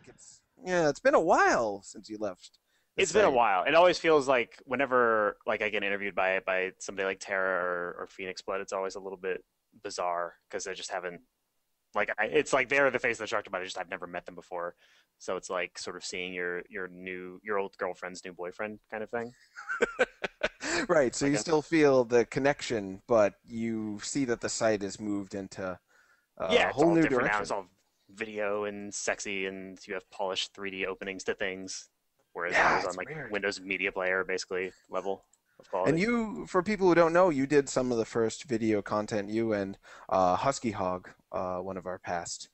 it's been a while since you left the It's been a site. while. It always feels like whenever like I get interviewed by somebody like Terra or Phoenix Blood, it's always a little bit bizarre because I just haven't it's like they're the face of the Destructoid, but I've never met them before. So it's like sort of seeing your old girlfriend's new boyfriend kind of thing. Right, so I you guess. still feel the connection, but you see that the site has moved into Yeah, a it's whole all new different now. It's direction. all video and sexy, and you have polished 3D openings to things, whereas I Yeah, was on it's like weird. Windows Media Player basically level of And quality. you, for people who don't know, you did some of the first video content. You and Husky Hog, one of our past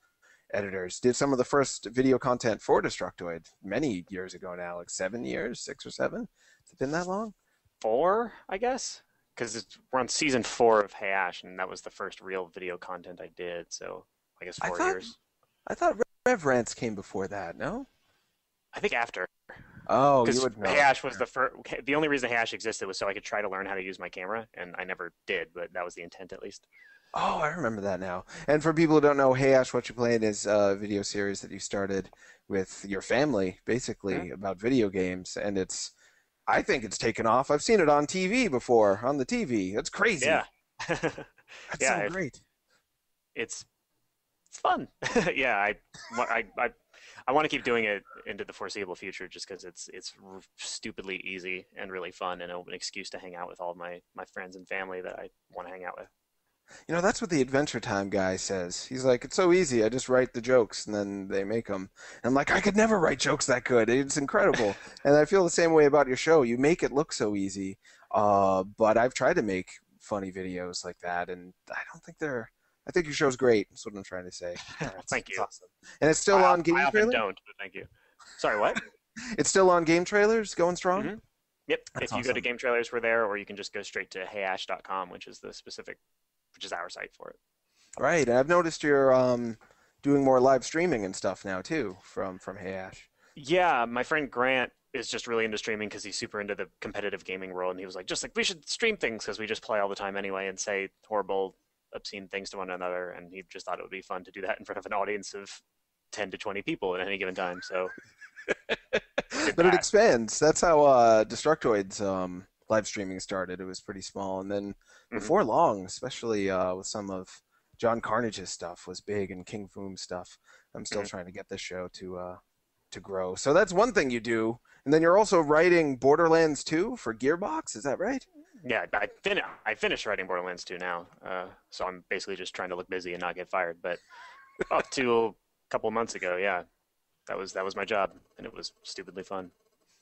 editors, did some of the first video content for Destructoid many years ago now, like 7 years, 6 or 7. Has it been that long? Four, I guess, because we're on season 4 of Hey Ash, and that was the first real video content I did. So I guess I four thought years. I thought Rev Rants came before that. No? I think after, Oh, you because would Hey know. Ash was the first. The only reason Hey Ash existed was so I could try to learn how to use my camera, and I never did, but that was the intent at least. Oh, I remember that now. And for people who don't know, Hey Ash, What You Playing is a video series that you started with your family, Hmm. basically, about video games. And I think it's taken off. I've seen it on TV before, on the TV. It's Yeah, crazy. That's so yeah, great. it's fun. Yeah, I want to keep doing it into the foreseeable future, just because it's stupidly easy and really fun, and an excuse to hang out with all of my friends and family that I want to hang out with. That's what the Adventure Time guy says. He's like, it's so easy. I just write the jokes and then they make them. And I'm like, I could never write jokes that good. It's incredible. And I feel the same way about your show. You make it look so easy. But I've tried to make funny videos like that, and I don't think they're. I think your show's great. That's what I'm trying to say. Yeah, Well, it's, thank it's you. awesome. And it's still on I Game often Trailer? don't, but thank you. Sorry, what? It's still on Game Trailers, going strong? Hmm. Yep. That's If you go to awesome. Game Trailers, we're there, or you can just go straight to heyash.com, which is our site for it. Right. And I've noticed you're doing more live streaming and stuff now too from Hey Ash. Yeah, my friend Grant is just really into streaming because he's super into the competitive gaming world, and he was like, just like we should stream things because we just play all the time anyway and say horrible, obscene things to one another, and he just thought it would be fun to do that in front of an audience of 10 to 20 people at any given time. So did But it that. expands. That's how Destructoid's live streaming started. It was pretty small, and then Hmm. before long, especially with some of John Carnage's stuff, was big, and King Foom's stuff. I'm still Hmm. trying to get this show to grow. So that's one thing you do, and then you're also writing Borderlands 2 for Gearbox. Is that right? Yeah, I finished writing Borderlands 2 now, so I'm basically just trying to look busy and not get fired. But up to a couple of months ago, yeah, that was my job, and it was stupidly fun.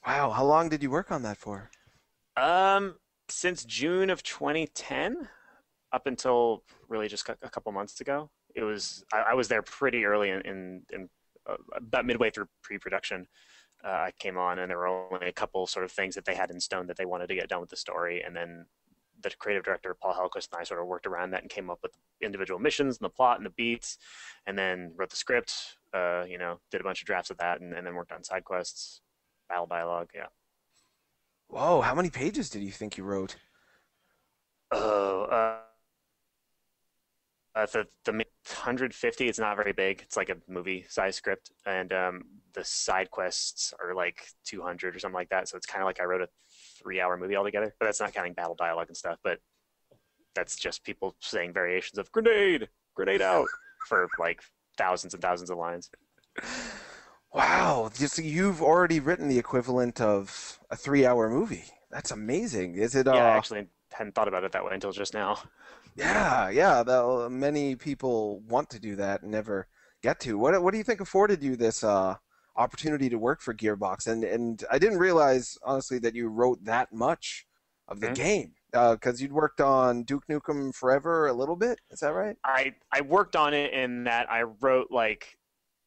Wow. How long did you work on that for? Um, since June of 2010 up until really just a couple months ago, I was there pretty early in about midway through pre-production. I came on, and there were only a couple sort of things that they had in stone that they wanted to get done with the story, and then the creative director Paul Helquist and I sort of worked around that and came up with individual missions and the plot and the beats, and then wrote the script. Did a bunch of drafts of that, and then worked on side quests, battle dialogue. Yeah. Whoa. How many pages did you think you wrote? Oh, the 150. It's not very big. It's like a movie size script, and the side quests are like 200 or something like that. So it's kind of like I wrote a 3-hour movie altogether. But that's not counting battle dialogue and stuff. But that's just people saying variations of grenade, grenade out for like thousands and thousands of lines. Wow, just you've already written the equivalent of a 3 hour movie. That's amazing. Is it Yeah, I actually hadn't thought about it that way until just now. yeah, yeah, many people want to do that and never get to. What do you think afforded you this opportunity to work for Gearbox? And I didn't realize honestly that you wrote that much of the Mhm. game. Because you'd worked on Duke Nukem Forever a little bit, is that right? I worked on it in that I wrote like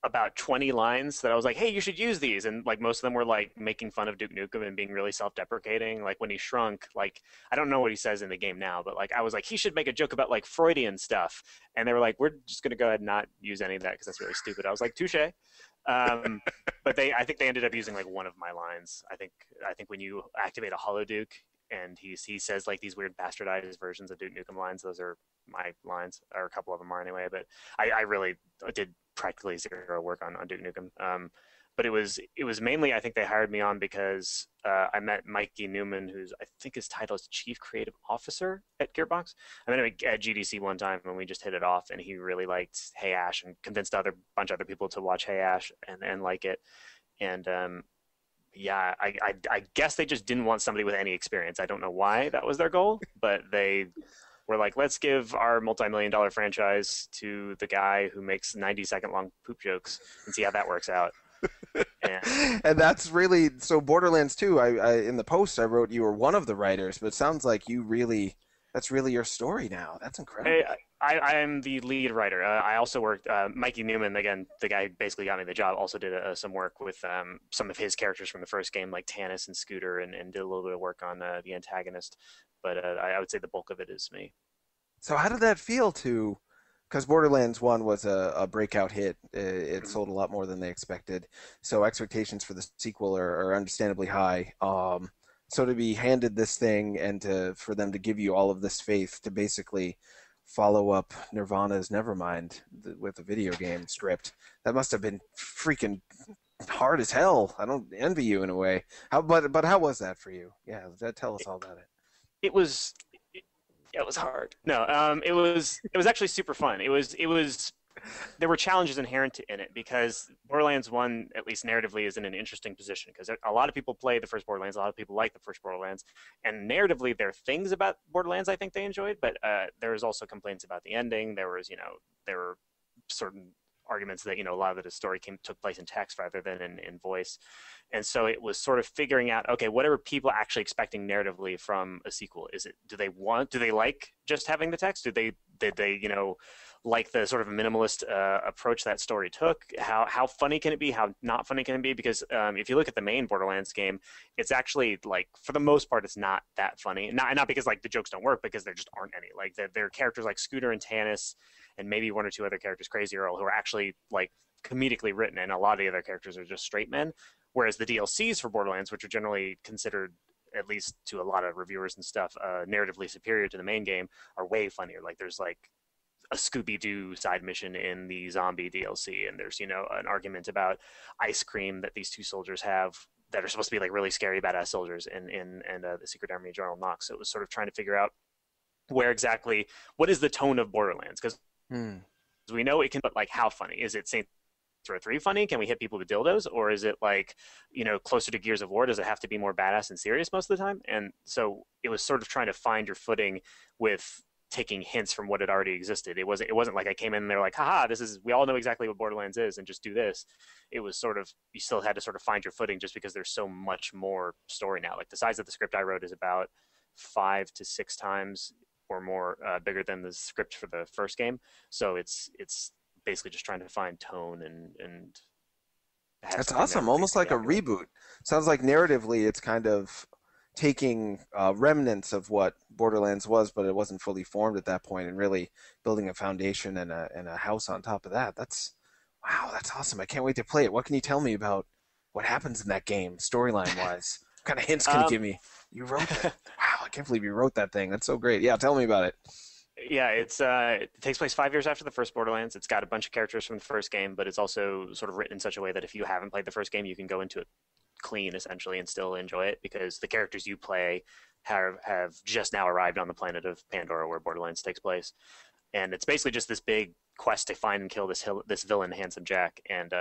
about 20 lines that I was like, hey, you should use these. And like most of them were like making fun of Duke Nukem and being really self deprecating. Like when he shrunk, like I don't know what he says in the game now, but like I was like, he should make a joke about like Freudian stuff. And they were like, we're just going to go ahead and not use any of that because that's really stupid. I was like, touche. Um, but I think they ended up using like one of my lines. I think when you activate a Hollow Duke and he says like these weird bastardized versions of Duke Nukem lines, those are my lines, or a couple of them are anyway. But I really did practically zero work on Duke Nukem. But it was mainly, I think they hired me on because I met Mikey Newman, who's, I think his title is Chief Creative Officer at Gearbox. I met him at GDC one time and we just hit it off, and he really liked Hey Ash and convinced a bunch of other people to watch Hey Ash and like it. And yeah, I guess they just didn't want somebody with any experience. I don't know why that was their goal, but they were like, let's give our multi-million-dollar franchise to the guy who makes 90-second long poop jokes and see how that works out. And And that's really so. Borderlands 2. I in the post I wrote you were one of the writers, but it sounds like you really that's really your story now. That's incredible. I am the lead writer. I also worked. Mikey Newman, again, the guy who basically got me the job, also did some work with some of his characters from the first game, like Tannis and Scooter, and did a little bit of work on the antagonist. But I would say the bulk of it is me. So how did that feel to? Because Borderlands 1 was a breakout hit. It sold a lot more than they expected. So expectations for the sequel are understandably high. So to be handed this thing and for them to give you all of this faith to basically follow up Nirvana's Nevermind with a video game script, that must have been freaking hard as hell. I don't envy you in a way. But how was that for you? Yeah, tell us all about it. It was it was hard. No, it was actually super fun. It was there were challenges inherent in it because Borderlands 1, at least narratively, is in an interesting position because a lot of people play the first Borderlands, a lot of people like the first Borderlands, and narratively there are things about Borderlands I think they enjoyed, but there was also complaints about the ending. There were certain arguments that a lot of the story took place in text rather than in voice, and so it was sort of figuring out, okay, what are people actually expecting narratively from a sequel? Do they like just having the text? Did they like the sort of minimalist approach that story took? How funny can it be? How not funny can it be? Because if you look at the main Borderlands game, it's actually, like, for the most part, it's not that funny. Not because like the jokes don't work, because there just aren't any. Like there are characters like Scooter and Tannis, and maybe one or two other characters, Crazy Earl, who are actually like comedically written, and a lot of the other characters are just straight men. Whereas the DLCs for Borderlands, which are generally considered, at least to a lot of reviewers and stuff, narratively superior to the main game, are way funnier. Like there's like a Scooby-Doo side mission in the zombie DLC, and there's an argument about ice cream that these two soldiers have that are supposed to be like really scary badass soldiers in the Secret Army of General Knox. So it was sort of trying to figure out what is the tone of Borderlands, because we know it can, but like how funny is it? Saints Row 3 funny? Can we hit people with dildos, or is it like closer to Gears of War? Does it have to be more badass and serious most of the time? And so it was sort of trying to find your footing with taking hints from what had already existed. It wasn't like I came in and they're like, haha, we all know exactly what Borderlands is and just do this. It was sort of, you still had to sort of find your footing just because there's so much more story now. Like the size of the script I wrote is about 5 to 6 times or more bigger than the script for the first game. So it's basically just trying to find tone and That's awesome. Almost like a reboot. Sounds like narratively it's kind of taking remnants of what Borderlands was, but it wasn't fully formed at that point, and really building a foundation and a house on top of that. Wow, that's awesome. I can't wait to play it. What can you tell me about what happens in that game, storyline wise? What kind of hints can you give me? You wrote that. Wow, I can't believe you wrote that thing. That's so great. Yeah, tell me about it. Yeah, it takes place 5 years after the first Borderlands. It's got a bunch of characters from the first game, but it's also sort of written in such a way that if you haven't played the first game, you can go into it clean essentially and still enjoy it, because the characters you play have just now arrived on the planet of Pandora where Borderlands takes place, and it's basically just this big quest to find and kill this villain, Handsome Jack. And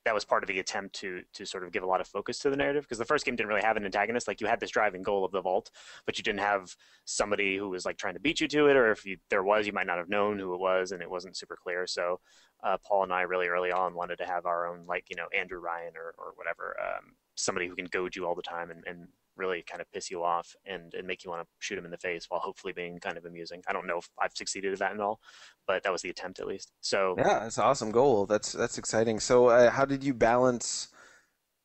that was part of the attempt to sort of give a lot of focus to the narrative, because the first game didn't really have an antagonist. Like, you had this driving goal of the vault, but you didn't have somebody who was like trying to beat you to it, or if there was, you might not have known who it was, and it wasn't super clear. So Paul and I really early on wanted to have our own, like, Andrew Ryan or whatever, somebody who can goad you all the time and really kind of piss you off and make you want to shoot him in the face while hopefully being kind of amusing. I don't know if I've succeeded at that at all, but that was the attempt at least. So yeah, that's an awesome goal. That's exciting. So how did you balance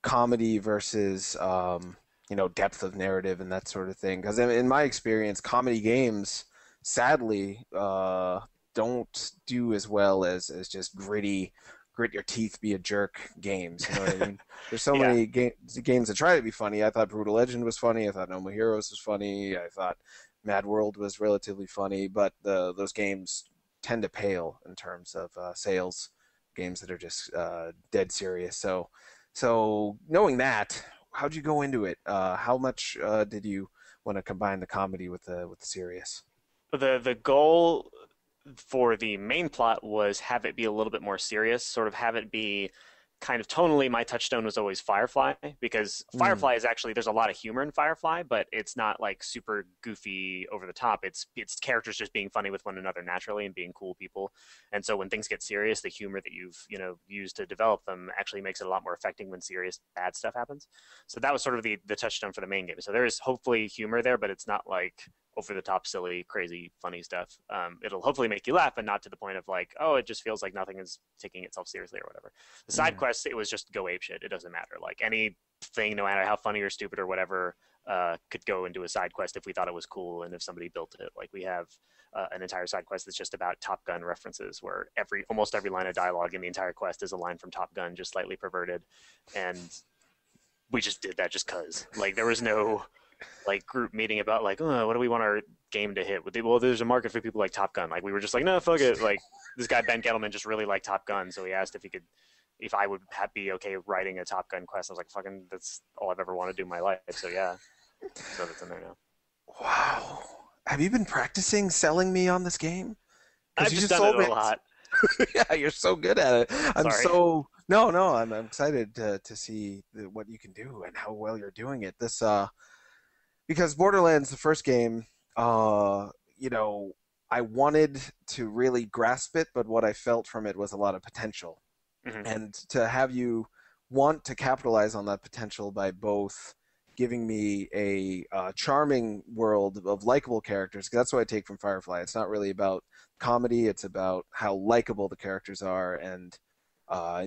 comedy versus depth of narrative and that sort of thing? Because in my experience, comedy games sadly don't do as well as just grit your teeth, be a jerk games. You know what I mean? There's so many games that try to be funny. I thought Brutal Legend was funny. I thought No More Heroes was funny. I thought Mad World was relatively funny. But those games tend to pale in terms of sales, games that are just dead serious. So knowing that, how'd you go into it? How much did you want to combine the comedy with the serious? The goal for the main plot was have it be a little bit more serious, sort of have it be kind of tonally. My touchstone was always Firefly, because Mm, Firefly is actually, there's a lot of humor in Firefly, but it's not like super goofy over the top. It's characters just being funny with one another naturally and being cool people. And so when things get serious, the humor that you've, used to develop them actually makes it a lot more affecting when serious bad stuff happens. So that was sort of the touchstone for the main game. So there is hopefully humor there, but it's not like over the top, silly, crazy, funny stuff. It'll hopefully make you laugh, but not to the point of like, oh, it just feels like nothing is taking itself seriously or whatever. The side mm. quests, it was just go ape shit. It doesn't matter. Like anything, no matter how funny or stupid or whatever, could go into a side quest if we thought it was cool and if somebody built it. Like we have an entire side quest that's just about Top Gun references, where almost every line of dialogue in the entire quest is a line from Top Gun, just slightly perverted, and we just did that just cause. Like there was no like group meeting about like, oh, what do we want our game to hit? Well, there's a market for people like Top Gun. Like we were just like, no, fuck it. Like this guy Ben Gettleman just really liked Top Gun, so he asked if I would be okay writing a Top Gun quest. I was like, fucking, that's all I've ever wanted to do in my life. So yeah, so that's in there now. Wow. Have you been practicing selling me on this game? Because I've you just just done it sold me. a lot. Yeah, you're so good at it. I'm Sorry. so no, no. I'm excited to see what you can do and how well you're doing it. This because Borderlands, the first game, uh, you know, I wanted to really grasp it, but what I felt from it was a lot of potential. Hmm. And to have you want to capitalize on that potential by both giving me a charming world of likable characters, 'cause that's what I take from Firefly. It's not really about comedy; it's about how likable the characters are and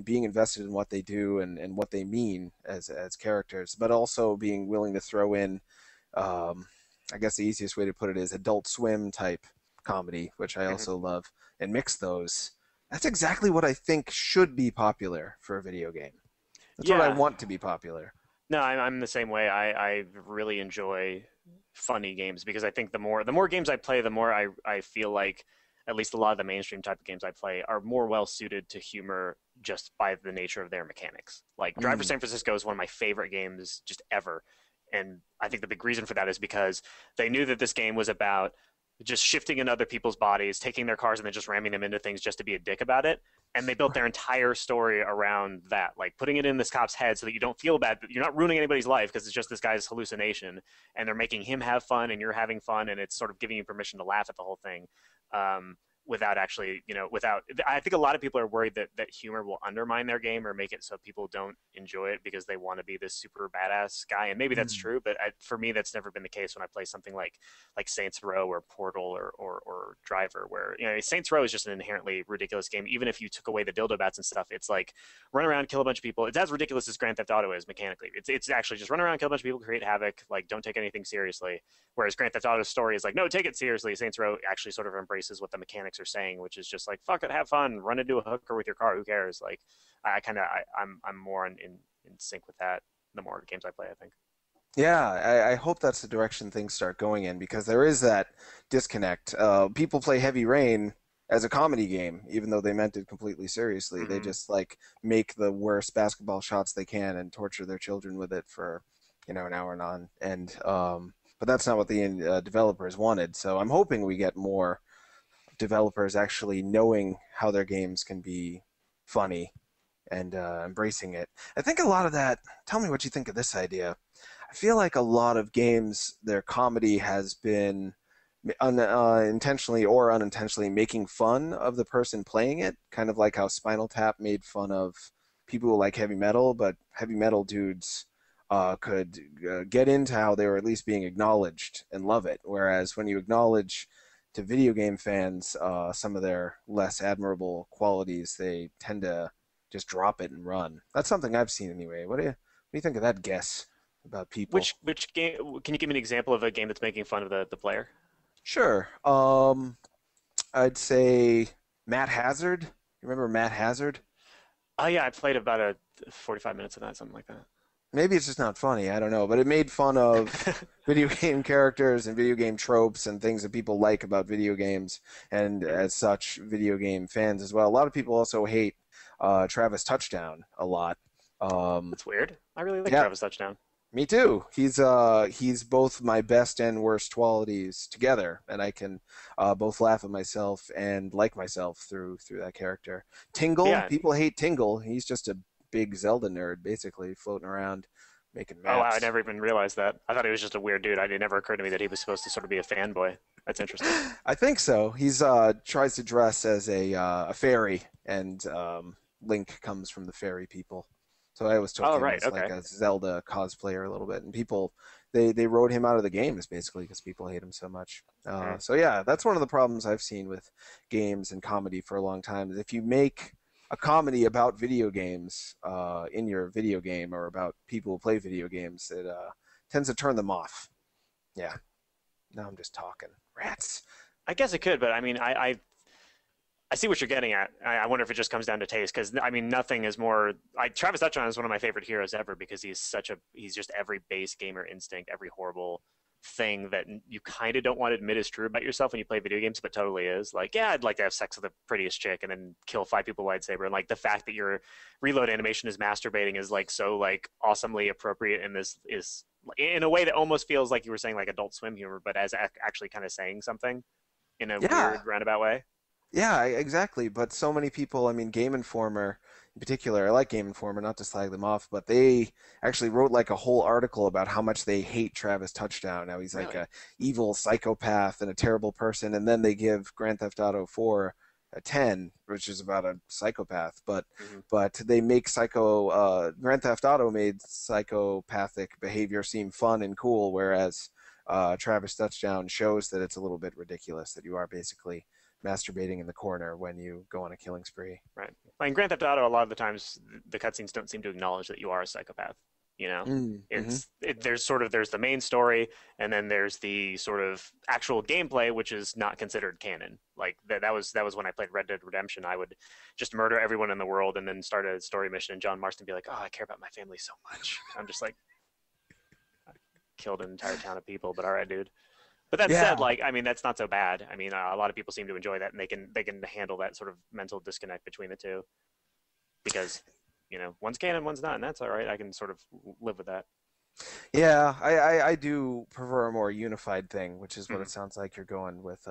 being invested in what they do and what they mean as characters, but also being willing to throw in. Um, I guess the easiest way to put it is Adult Swim type comedy, which I Hmm. also love, and mix those. That's exactly what I think should be popular for a video game. That's what I Yeah. want to be popular. No, I'm the same way. I really enjoy funny games because I think the more games I play, the more I feel like at least a lot of the mainstream type of games I play are more well suited to humor just by the nature of their mechanics. Like Drive for Mm, San Francisco is one of my favorite games just ever. And I think the big reason for that is because they knew that this game was about just shifting in other people's bodies, taking their cars and then just ramming them into things just to be a dick about it. And they built their entire story around that, like putting it in this cop's head so that you don't feel bad, that you're not ruining anybody's life because it's just this guy's hallucination, and they're making him have fun and you're having fun, and it's sort of giving you permission to laugh at the whole thing. Without actually, without, I think a lot of people are worried that humor will undermine their game or make it so people don't enjoy it because they want to be this super badass guy. And maybe that's mm. true, but for me, that's never been the case when I play something like Saints Row or Portal or Driver, where Saints Row is just an inherently ridiculous game. Even if you took away the dildo bats and stuff, it's like run around, kill a bunch of people. It's as ridiculous as Grand Theft Auto is mechanically. It's actually just run around, kill a bunch of people, create havoc, like don't take anything seriously. Whereas Grand Theft Auto's story is like, no, take it seriously. Saints Row actually sort of embraces what the mechanics are saying, which is just like, fuck it, have fun, run into a hooker with your car. Who cares? Like, I'm more in sync with that. The more games I play, I think. Yeah, I hope that's the direction things start going in because there is that disconnect. People play Heavy Rain as a comedy game, even though they meant it completely seriously. They Mm-hmm. just like make the worst basketball shots they can and torture their children with it for, an hour and on. But that's not what the developers wanted. So I'm hoping we get more developers actually knowing how their games can be funny and embracing it. I think a lot of that. Tell me what you think of this idea. I feel like a lot of games, their comedy has been intentionally or unintentionally making fun of the person playing it, kind of like how Spinal Tap made fun of people who like heavy metal, but heavy metal dudes could get into how they were at least being acknowledged and love it. Whereas when you acknowledge to video game fans some of their less admirable qualities, they tend to just drop it and run. That's something I've seen anyway. What do you think of that guess about people? Which game? Can you give me an example of a game that's making fun of the player? Sure. I'd say Matt Hazard. You remember Matt Hazard? Oh yeah, I played about 45 minutes of that, something like Maybe it's just not funny. I don't know, but it made fun of that. video game characters and video game tropes and things that people like about video games, and Mhm. as such, video game fans as well. A lot of people also hate Travis Touchdown a lot. Um, That's weird. I really like yeah, Travis Touchdown. me too. He's both my best and worst qualities together, and I can both laugh at myself and like myself through that character. Tingle, Yeah. people hate Tingle. He's just a big Zelda nerd, basically floating around making Oh, wow, I maps. never even realized that. I thought he was just a weird dude. It never occurred to me that he was supposed to sort of be a fanboy. That's interesting. I think so. He's tries to dress as a fairy, and Link comes from the fairy people. So I always took Oh, him right. as like Okay. a Zelda cosplayer a little bit, and people they wrote him out of the games basically because people hate him so much. Hmm. So yeah, that's one of the problems I've seen with games and comedy for a long time. Is if you make a comedy about video games in your video game or about people who play video games, it tends to turn them off. Yeah. Now I'm just talking. Rats. I guess it could, but I mean, I see what you're getting at. I wonder if it just comes down to taste, because I mean, nothing is more. Travis Touchdown is one of my favorite heroes ever because he's just every base gamer instinct, every horrible thing that you kind of don't want to admit is true about yourself when you play video games, but totally is. Like, yeah, I'd like to have sex with the prettiest chick and then kill 5 people with lightsaber. And like the fact that your reload animation is masturbating is like so like awesomely appropriate, and this is in a way that almost feels like you were saying like Adult Swim humor, but as actually kind of saying something in a Yeah, weird roundabout way. yeah, exactly. But so many people, I mean, Game Informer in particular, I like Game Informer, not to slag them off, but they actually wrote like a whole article about how much they hate Travis Touchdown. How he's like Really? a evil psychopath and a terrible person, and then they give Grand Theft Auto 4 a 10, which is about a psychopath. But Hmm. they make Grand Theft Auto made psychopathic behavior seem fun and cool, whereas Travis Touchdown shows that it's a little bit ridiculous that you are basically masturbating in the corner when you go on a killing spree. Right. Like in Grand Theft Auto, a lot of the times the cutscenes don't seem to acknowledge that you are a psychopath. You know, Mm-hmm. there's the main story, and then there's the sort of actual gameplay, which is not considered canon. Like that was when I played Red Dead Redemption. I would just murder everyone in the world, and then start a story mission, and John Marston be like, "Oh, I care about my family so much." I'm just like, I killed an entire town of people, but all right, dude. But that said, Yeah, like, I mean, that's not so bad. I mean, a lot of people seem to enjoy that, and they can handle that sort of mental disconnect between the two because, one's canon, one's not, and that's all right. I can sort of live with that. yeah. I do prefer a more unified thing, which is what Mhm. it sounds like you're going with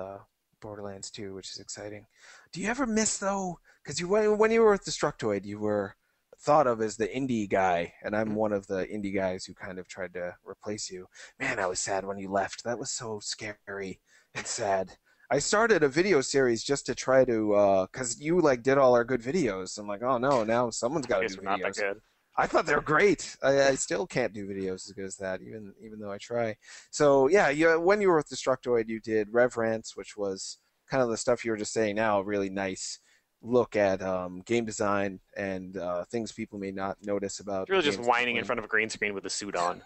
Borderlands 2, which is exciting. Do you ever miss though? Because when you were with Destructoid, you were thought of as the indie guy, and I'm Mhm. one of the indie guys who kind of tried to replace you. Man, I was sad when you left. That was so scary and sad. I started a video series just to try to, because you like did all our good videos. I'm like, oh no, now someone's I got to guess do we're not that videos. good. I thought they were great. I still can't do videos as good as that, even though I try. So yeah, when you were with Destructoid, you did Reverence, which was kind of the stuff you were just saying now, a really nice look at game design and things people may not notice about You're the really just games they're whining in playing. front of a green screen with a suit on.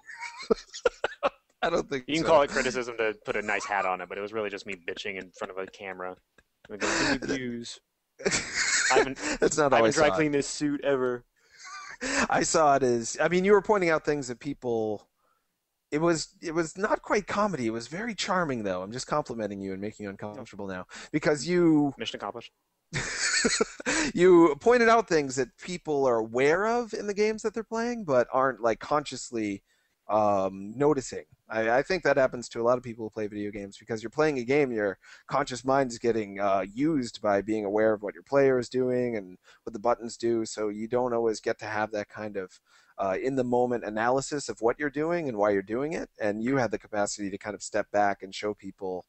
I don't think You can so. call it criticism to put a nice hat on it, but it was really just me bitching in front of a camera. I'm going, give me views. I haven't, That's not I how I haven't dry saw it. cleaned this suit ever. I saw it as, I mean, you were pointing out things that people. It was not quite comedy. It was very charming, though. I'm just complimenting you and making you No, uncomfortable now because you mission accomplished. you pointed out things that people are aware of in the games that they're playing, but aren't like consciously noticing. I think that happens to a lot of people who play video games because you're playing a game, your conscious mind is getting used by being aware of what your player is doing and what the buttons do. So you don't always get to have that kind of in the moment analysis of what you're doing and why you're doing it. And you had the capacity to kind of step back and show people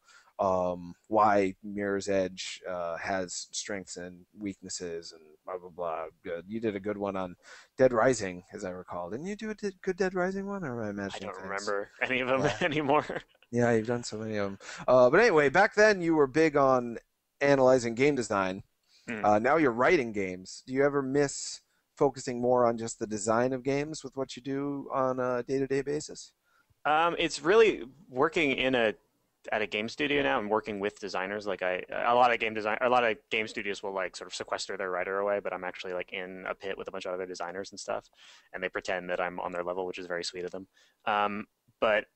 why Mirror's Edge has strengths and weaknesses and blah blah blah. Good. You did a good one on Dead Rising, as I recall. Didn't you do a good Dead Rising one, or am I I imagining don't things? remember any of them Yeah, anymore. yeah, you've done so many of them. But anyway, back then you were big on analyzing game design. Hmm. Now you're writing games. Do you ever miss focusing more on just the design of games with what you do on a day-to-day basis? It's really working at a game studio now. I'm working with designers. Like a lot of game studios will like sort of sequester their writer away, but I'm actually like in a pit with a bunch of other designers and stuff, and they pretend that I'm on their level, which is very sweet of them. But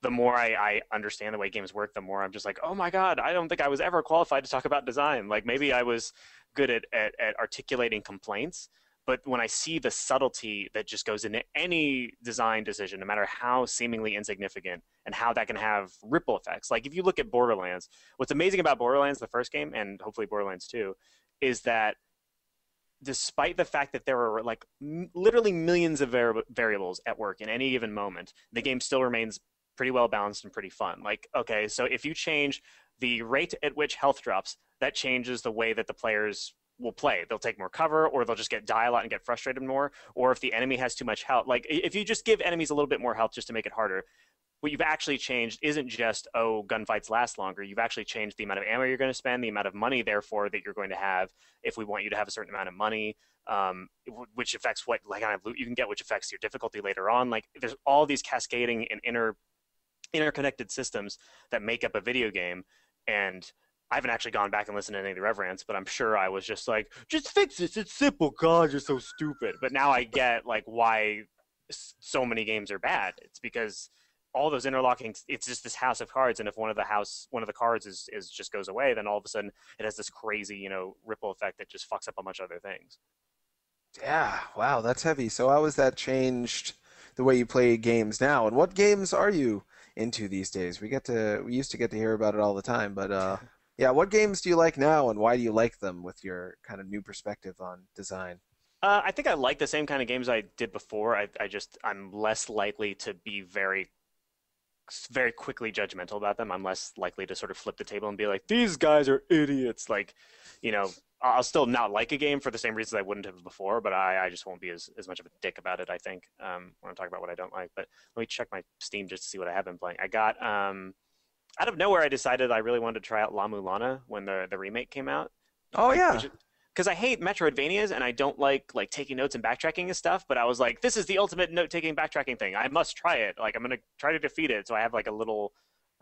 the more I understand the way games work, the more I'm just like, oh my God, I don't think I was ever qualified to talk about design. Like maybe I was good at articulating complaints. But when I see the subtlety that just goes into any design decision, no matter how seemingly insignificant, and how that can have ripple effects. Like if you look at Borderlands, what's amazing about Borderlands, the first game, and hopefully Borderlands 2, is that despite the fact that there are like literally millions of variables at work in any given moment, the game still remains pretty well balanced and pretty fun. Like, okay, so if you change the rate at which health drops, that changes the way that the players will play. They'll take more cover, or they'll just get die a lot and get frustrated more. Or if the enemy has too much health, like if you just give enemies a little bit more health just to make it harder, what you've actually changed isn't just, oh, gunfights last longer. You've actually changed the amount of ammo you're going to spend, the amount of money, therefore, that you're going to have if we want you to have a certain amount of money, which affects what like kind of loot you can get, which affects your difficulty later on. Like there's all these cascading and interconnected systems that make up a video game. And I haven't actually gone back and listened to any of the reverence, but I'm sure I was just like, just fix this. It's simple. God, you're so stupid. But now I get like why so many games are bad. It's because all those interlocking, it's just this house of cards, and if one of the cards is just goes away, then all of a sudden it has this crazy, ripple effect that just fucks up a bunch of other things. Yeah, wow, that's heavy. So how has that changed the way you play games now? And what games are you into these days? We used to get to hear about it all the time, but yeah, what games do you like now, and why do you like them with your kind of new perspective on design? I think I like the same kind of games I did before. I'm less likely to be very quickly judgmental about them. I'm less likely to sort of flip the table and be like, these guys are idiots. Like, I'll still not like a game for the same reasons I wouldn't have before, but I just won't be as much of a dick about it, I think, when I'm talking about what I don't like. But let me check my Steam just to see what I have been playing. I got, out of nowhere, I decided I really wanted to try out La Mulana when the remake came out. Oh yeah. Because I hate Metroidvanias and I don't like taking notes and backtracking and stuff. But I was like, this is the ultimate note-taking backtracking thing. I must try it. Like I'm gonna try to defeat it. So I have like a little.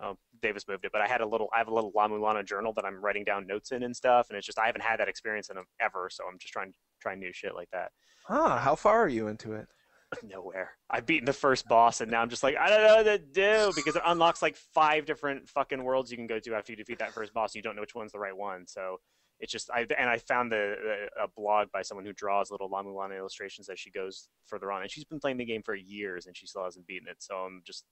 Oh, Davis moved it, but I have a little La Mulana journal that I'm writing down notes in and stuff. And it's just I haven't had that experience in ever. So I'm just trying new shit like that. Huh, how far are you into it? Nowhere. I've beaten the first boss, and now I'm just like, I don't know what to do, because it unlocks like 5 different fucking worlds you can go to after you defeat that first boss. And you don't know which one's the right one. So it's just I found a blog by someone who draws little La Mulana illustrations as she goes further on, and she's been playing the game for years and she still hasn't beaten it. So I'm just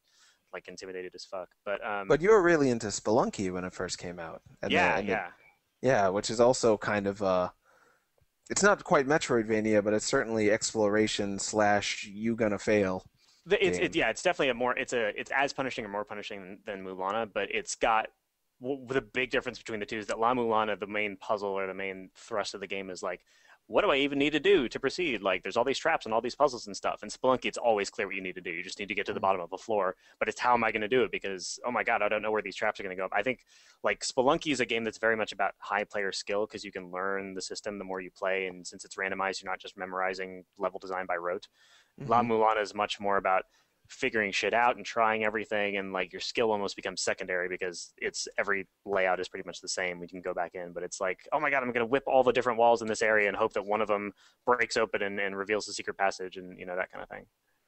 like intimidated as fuck. But you were really into Spelunky when it first came out. Yeah, which is also kind of it's not quite Metroidvania, but it's certainly exploration / you gonna fail. It's definitely it's as punishing or more punishing than Mulana, but it's got the big difference between the two is that La Mulana, the main puzzle or the main thrust of the game is like, what do I even need to do to proceed? Like, there's all these traps and all these puzzles and stuff. And Spelunky, it's always clear what you need to do. You just need to get to the bottom of a floor. But it's how am I going to do it? Because, oh my God, I don't know where these traps are going to go. I think, like, Spelunky is a game that's very much about high player skill because you can learn the system the more you play. And since it's randomized, you're not just memorizing level design by rote. Mm-hmm. La Mulana is much more about figuring shit out and trying everything, and like your skill almost becomes secondary because it's every layout is pretty much the same. We can go back in, but it's like, oh my God, I'm going to whip all the different walls in this area and hope that one of them breaks open and reveals the secret passage, and that kind of thing.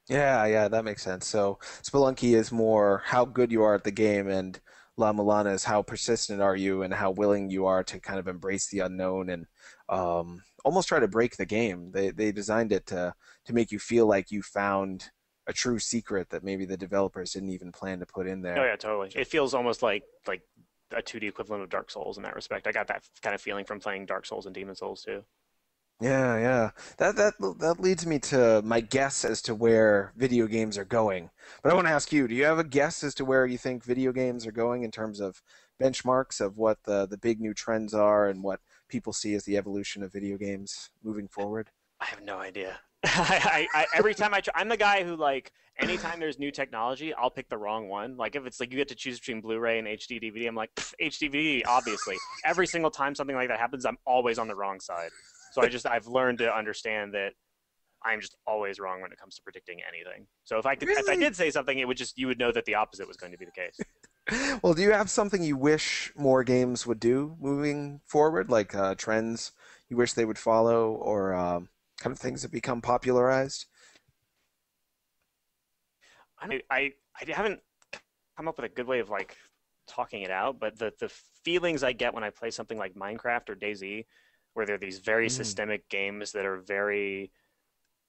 Yeah, that makes sense. So Spelunky is more how good you are at the game, and La Mulana is how persistent are you and how willing you are to kind of embrace the unknown and almost try to break the game. They designed it to make you feel like you found a true secret that maybe the developers didn't even plan to put in there. Oh yeah, totally. It feels almost like a 2D equivalent of Dark Souls in that respect. I got that kind of feeling from playing Dark Souls and Demon Souls too. Yeah. That leads me to my guess as to where video games are going. But I want to ask you, do you have a guess as to where you think video games are going in terms of benchmarks of what the big new trends are and what people see as the evolution of video games moving forward? I have no idea. Every time I'm the guy who, like, anytime there's new technology, I'll pick the wrong one. Like if it's like you get to choose between Blu-ray and HD DVD, I'm like, HD DVD, obviously. Every single time something like that happens, I'm always on the wrong side. So I've learned to understand that I'm just always wrong when it comes to predicting anything. So if I did say something, it would you would know that the opposite was going to be the case. Well, do you have something you wish more games would do moving forward, like trends you wish they would follow, or kind of things that become popularized? I haven't come up with a good way of like talking it out, but the feelings I get when I play something like Minecraft or DayZ where they're these very Mm. systemic games that are very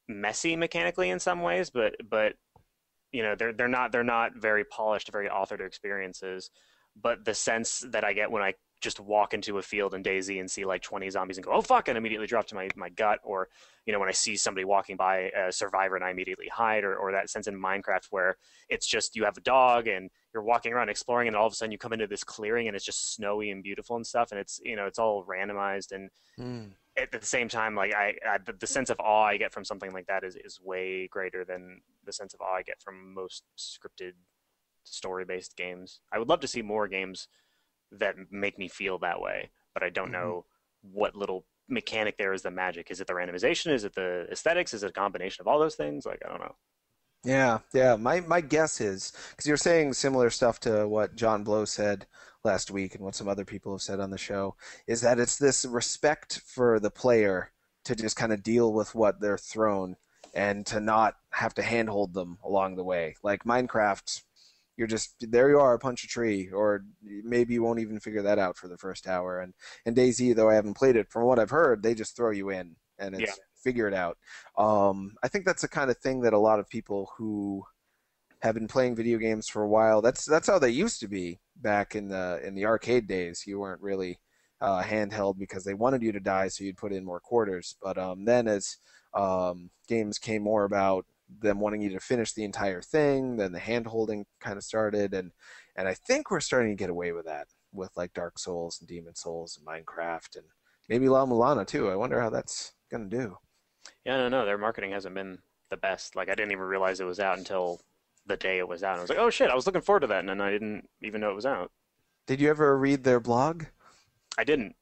messy mechanically in some ways, but they're not very polished, very authored experiences. But the sense that I get when I just walk into a field in DayZ and see like 20 zombies and go, oh fuck, and immediately drop to my gut, or when I see somebody walking by a survivor and I immediately hide, or that sense in Minecraft where it's just you have a dog and you're walking around exploring and all of a sudden you come into this clearing and it's just snowy and beautiful and stuff, and it's all randomized, and Mm. at the same time, like the sense of awe I get from something like that is way greater than the sense of awe I get from most scripted story-based games. I would love to see more games that make me feel that way, but I don't Mhm. know what little mechanic there is the magic. Is it the randomization? Is it the aesthetics? Is it a combination of all those things? Like, I don't know. Yeah, yeah. My guess is because you're saying similar stuff to what John Blow said last week and what some other people have said on the show, is that it's this respect for the player to just kind of deal with what they're thrown and to not have to handhold them along the way. Like Minecraft, you're just there you are, punch a tree, or maybe you won't even figure that out for the first hour. And DayZ, though I haven't played it, from what I've heard, they just throw you in and Yeah, it's figure it out. I think that's the kind of thing that a lot of people who have been playing video games for a while. That's how they used to be back in the arcade days. You weren't really handheld because they wanted you to die, so you'd put in more quarters. But then as games came more about them wanting you to finish the entire thing, then the hand holding kind of started, and I think we're starting to get away with that with like Dark Souls and Demon Souls and Minecraft and maybe La Mulana too. I wonder how that's gonna do. yeah, no, no, their marketing hasn't been the best. Like, I didn't even realize it was out until the day it was out. And I was like, oh shit, I was looking forward to that, and then I didn't even know it was out. Did you ever read their blog? I didn't.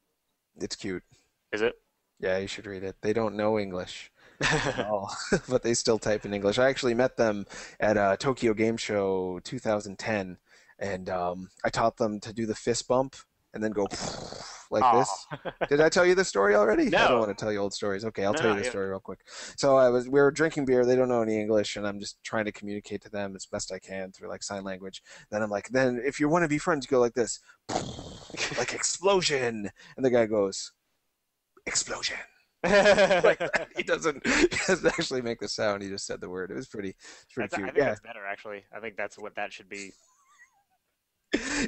It's cute. Is it? Yeah, you should read it. They don't know English at all, but they still type in English. I actually met them at Tokyo Game Show 2010, and I taught them to do the fist bump and then go like Oh, this. Did I tell you this story already? I don't no, want to tell you old stories. Okay, I'll no, tell you no, this yeah. story real quick. So we were drinking beer. They don't know any English, and I'm just trying to communicate to them as best I can through like sign language. Then I'm like, then if you want to be friends, you go like this, like explosion, and the guy goes explosion. Like that. He doesn't actually make the sound. He just said the word. It's pretty I cute. think Yeah. that's better actually. I think that's what that should be.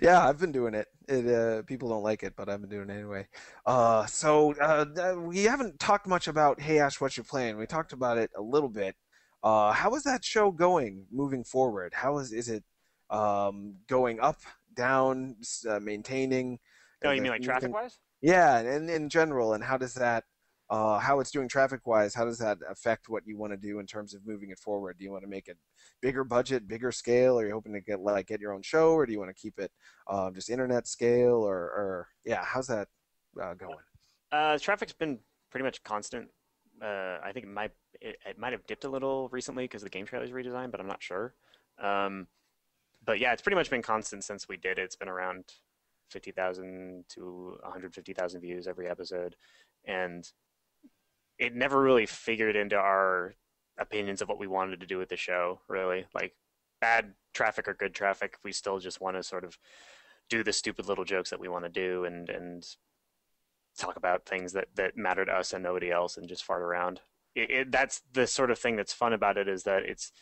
Yeah, I've been doing it. People don't like it, but I've been doing it anyway. We haven't talked much about Hey Ash, What You Playing. We talked about it a little bit. How is that show going moving forward? Is it going up, down, maintaining No, you the mean like new traffic thing? wise? Yeah, and in general, and how does that, how it's doing traffic wise, how does that affect what you want to do in terms of moving it forward? Do you want to make it bigger budget, bigger scale? Are you hoping to get your own show, or do you want to keep it just internet scale, or yeah, how's that going? Traffic's been pretty much constant. I think it might have dipped a little recently because the game trailer's redesigned, but I'm not sure. Um, but yeah, it's pretty much been constant since we did it. It's been around 50,000 to 150,000 views every episode, and it never really figured into our opinions of what we wanted to do with the show, really. Like, bad traffic or good traffic, we still just want to sort of do the stupid little jokes that we want to do, and talk about things that matter to us and nobody else, and just fart around. That's the sort of thing that's fun about it, is that it's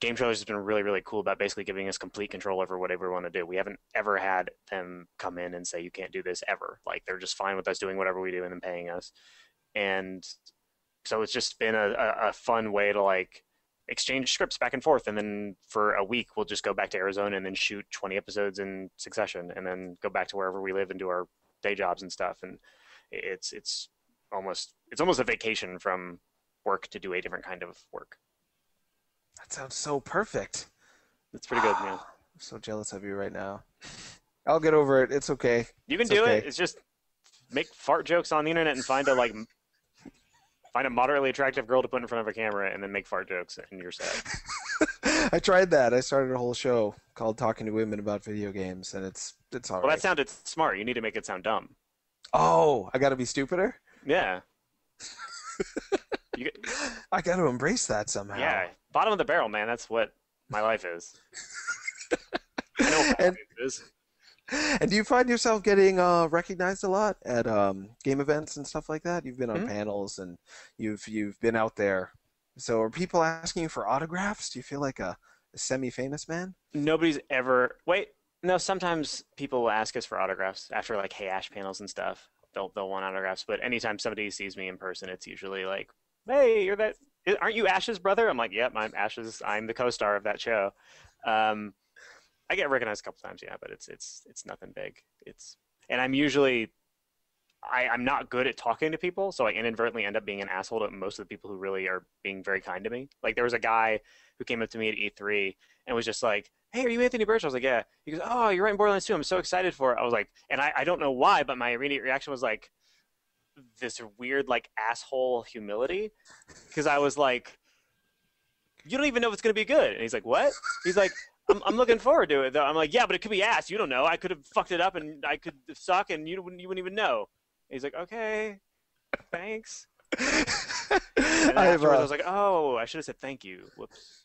game trailers has been really really cool about basically giving us complete control over whatever we want to do. We haven't ever had them come in and say you can't do this ever. Like, they're just fine with us doing whatever we do and then paying us. And so it's just been a fun way to like exchange scripts back and forth, and then for a week we'll just go back to Arizona and then shoot 20 episodes in succession, and then go back to wherever we live and do our day jobs and stuff. And it's almost a vacation from work to do a different kind of work. That sounds so perfect. It's pretty good, man. I'm so jealous of you right now. I'll get over it. It's okay. You can It's do it. okay. It's just make fart jokes on the internet and find a moderately attractive girl to put in front of a camera and then make fart jokes, and you're set. I tried that. I started a whole show called Talking to Women about video games, and it's all Well, that right. sounded smart. You need to make it sound dumb. Oh, I got to be stupider? Yeah. You, I got to embrace that somehow. yeah. Bottom of the barrel, man. That's what my life is. I know what my And life is. And do you find yourself getting recognized a lot at game events and stuff like that? You've been on Mhm. panels and you've been out there. So are people asking you for autographs? Do you feel like a semi-famous man? Nobody's ever wait. No, sometimes people will ask us for autographs after like Hey Ash panels and stuff. They'll want autographs, but anytime somebody sees me in person, it's usually like, "Hey, you're that? Aren't you Ash's brother?" I'm like, "Yep, I'm Ash's. I'm the co-star of that show." Um, I get recognized a couple times, yeah, but it's nothing big. It's and I'm usually I'm not good at talking to people, so I inadvertently end up being an asshole to most of the people who really are being very kind to me. Like there was a guy who came up to me at E3 and was just like, "Hey, are you Anthony Burch?" I was like, "Yeah." He goes, "Oh, you're writing Borderlands 2. I'm so excited for it." I was like, and I don't know why, but my immediate reaction was like this weird like asshole humility because I was like, "You don't even know if it's gonna be good." And he's like, "What?" He's like, I'm looking forward to it though. I'm like, "Yeah, but it could be ass. You don't know. I could have fucked it up and I could suck and you wouldn't even know." And he's like, "Okay, thanks." And then I've afterwards, I was like, "Oh, I should have said thank you. Whoops."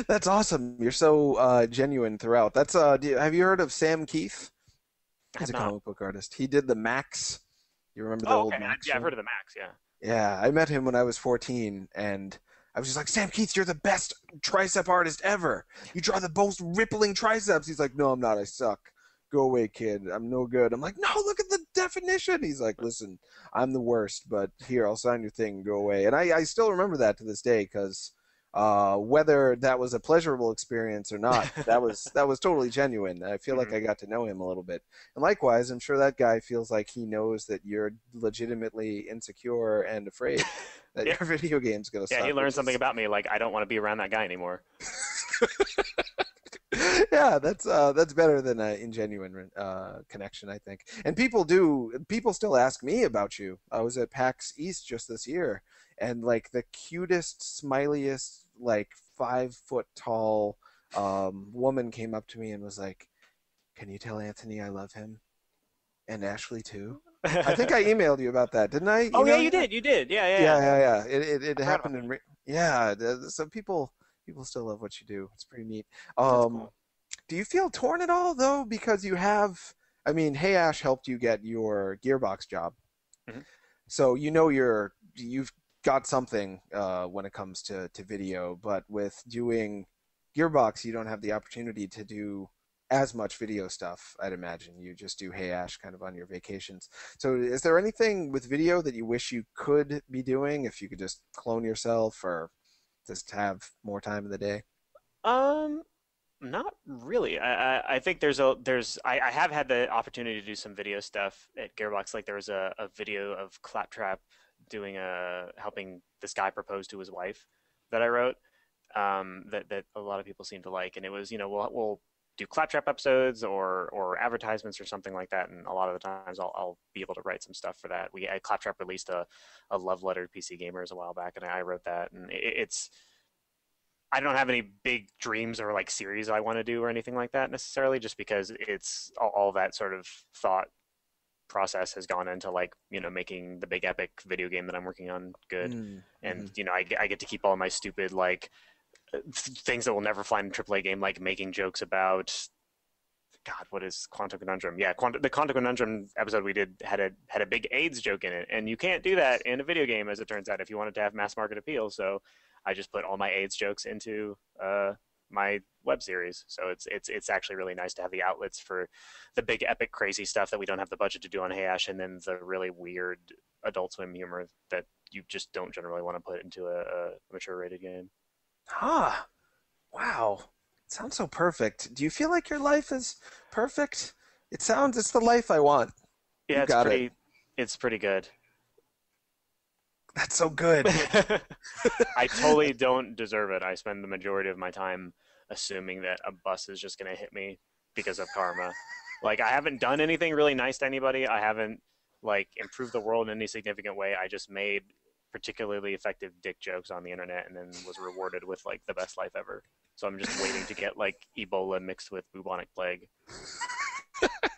That's awesome. You're so genuine throughout. That's have you heard of Sam Keith? I He's have a not. comic book artist. He did the Max. You remember the Oh, old okay. Max Yeah, I've heard show? of the Max. Yeah, Yeah, I met him when I was 14, and I was just like, Sam Keith, you're the best tricep artist ever. You draw the most rippling triceps. He's like, no, I'm not. I suck. Go away, kid. I'm no good. I'm like, no, look at the definition. He's like, listen, I'm the worst, but here, I'll sign your thing. Go away. And I still remember that to this day because whether that was a pleasurable experience or not, that was totally genuine. I feel like hmm I got to know him a little bit. And likewise, I'm sure that guy feels like he knows that you're legitimately insecure and afraid that yeah, your video game's gonna yeah. He suck, learned which something is about me. Like I don't want to be around that guy anymore. yeah, that's better than an ingenuine connection, I think. And people still ask me about you. I was at PAX East just this year, and like the cutest, smiliest, like 5 foot tall woman came up to me and was like, "Can you tell Anthony I love him and Ashley too?" I think I emailed you about that, didn't I? Oh yeah, Email you you that? did. You did. Yeah, yeah, Yeah, yeah. yeah, yeah. It I forgot happened about that. yeah. So people still love what you do. It's pretty neat. That's Um, cool. do you feel torn at all though? Because you have, I mean, Hey Ash helped you get your Gearbox job, hmm so you've got something when it comes to video. But with doing Gearbox, you don't have the opportunity to do as much video stuff. I'd imagine you just do Hey Ash kind of on your vacations. So is there anything with video that you wish you could be doing if you could just clone yourself or just have more time in the day? Um, Not really. I think I have had the opportunity to do some video stuff at Gearbox. Like there was a video of Claptrap doing a helping this guy propose to his wife that I wrote. That a lot of people seem to like, and it was we'll do Claptrap episodes or advertisements or something like that, and a lot of the times I'll be able to write some stuff for that. Claptrap released a love letter to PC gamers a while back, and I wrote that, and it's I don't have any big dreams or like series I want to do or anything like that necessarily, just because it's all that sort of thought process has gone into like making the big epic video game that I'm working on good, and Mm-hmm. I get to keep all my stupid like things that will never fly in a AAA game, like making jokes about God, what is Quantum Conundrum? Yeah, the Quantum Conundrum episode we did had a big AIDS joke in it, and you can't do that in a video game, as it turns out, if you want it to have mass market appeal. So I just put all my AIDS jokes into my web series. So it's actually really nice to have the outlets for the big epic crazy stuff that we don't have the budget to do on Hey Ash, and then the really weird Adult Swim humor that you just don't generally want to put into a mature rated game. Huh. Wow. It sounds so perfect. Do you feel like your life is perfect? It's the life I want. Yeah, You got it. it's pretty good. That's so good. I totally don't deserve it. I spend the majority of my time assuming that a bus is just going to hit me because of karma. Like I haven't done anything really nice to anybody. I haven't like improved the world in any significant way. I just made particularly effective dick jokes on the internet and then was rewarded with like the best life ever. So I'm just waiting to get like Ebola mixed with bubonic plague.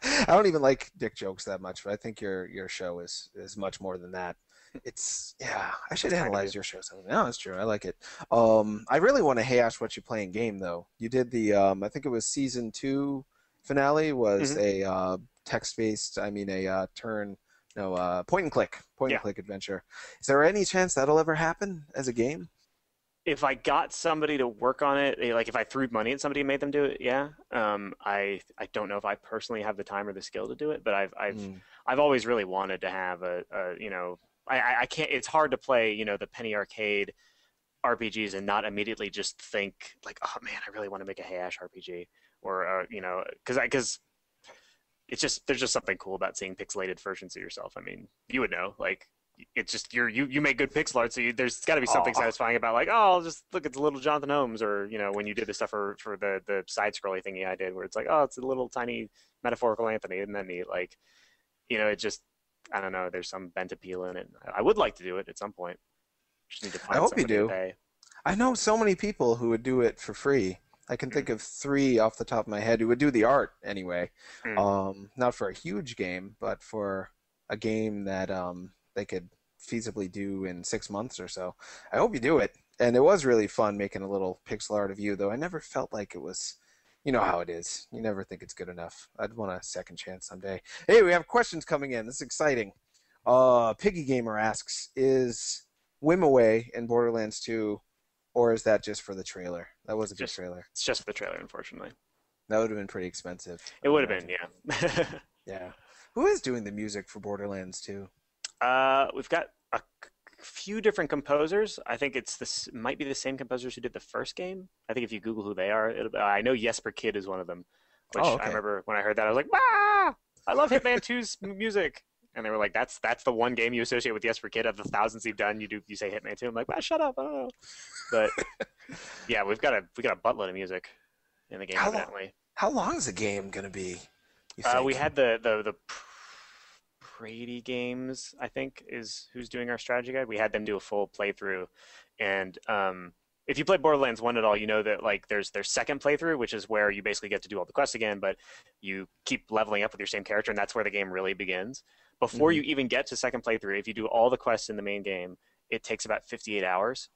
I don't even like dick jokes that much, but I think your show is much more than that. It's yeah. I should That's kind of you. analyze your show something. No, it's true. I like it. I really want to hash what you playing game though. You did the I think it was season two finale was Hmm. a text based. I mean a turn no point and Yeah. click adventure. Is there any chance that'll ever happen as a game? If I got somebody to work on it, like if I threw money at somebody and made them do it, yeah. I don't know if I personally have the time or the skill to do it, but Mm. I've always really wanted to have I can't. It's hard to play the penny arcade RPGs and not immediately just think like, oh man, I really want to make a Hayash RPG, or because it's just there's just something cool about seeing pixelated versions of yourself. I mean, you would know, like it's just you make good pixel art, so there's got to be something Oh, satisfying about like, oh, I'll just look at the little Jonathan Holmes, or when you did the stuff for the side scrolly thingy I did, where it's like, oh, it's a little tiny metaphorical Anthony, isn't that neat? Like, it just I don't know, there's some bent appeal in it. I would like to do it at some point. Just need to I find hope you somebody to do. pay. I know so many people who would do it for free. I can Mm, think of three off the top of my head who would do the art anyway. mm. Not for a huge game, but for a game that they could feasibly do in 6 months or so. I hope you do it. And it was really fun making a little pixel art of you, though I never felt like it was, you know how it is. You never think it's good enough. I'd want a second chance someday. Hey, we have questions coming in. This is exciting. Piggy Gamer asks, is Wimaway in Borderlands 2 or is that just for the trailer? That was a good Just trailer. it's just for the trailer, unfortunately. That would have been pretty expensive, It I would would have been, imagine. yeah. Yeah. Who is doing the music for Borderlands 2? We've got a few different composers. I think this might be the same composers who did the first game. I think if you Google who they are, I know Jesper Kid is one of them. Oh, Which I okay. remember when I heard that, I was like, "Ah, I love Hitman 2's music." And they were like, "That's the one game you associate with Jesper Kid of the thousands you've done. You say Hitman 2." I'm like, "Ah, shut up, I don't know." But yeah, we got a buttload of music in the game, How long? evidently. How long is the game gonna be? You think? We had the Brady Games, I think, is who's doing our strategy guide. We had them do a full playthrough, and if you play Borderlands 1 at all, you know that like their second playthrough, which is where you basically get to do all the quests again, but you keep leveling up with your same character, and that's where the game really begins. Before Hmm. you even get to second playthrough, if you do all the quests in the main game, it takes about 58 hours,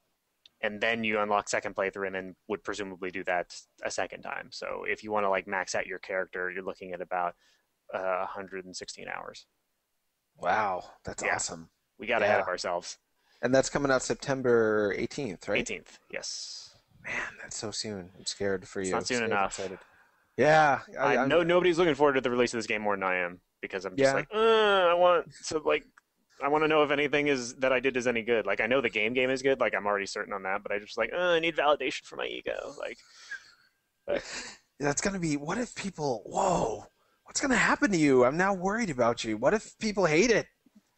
and then you unlock second playthrough, and then would presumably do that a second time. So if you want to like max out your character, you're looking at about 116 hours. Wow, that's Yeah, awesome. we got ahead Yeah. of ourselves. And that's coming out September 18th, right? 18th, yes. Man, that's so soon. I'm scared for It's you. not soon Scared and enough. excited. Yeah, I I'm. know nobody's looking forward to the release of this game more than I am because I'm just Yeah. like, I want to like, I want to know if anything is that I did is any good. Like, I know the game is good. Like, I'm already certain on that, but I just like, I need validation for my ego. Like, but That's gonna be. What if people? Whoa! What's gonna happen to you? I'm now worried about you. What if people hate it?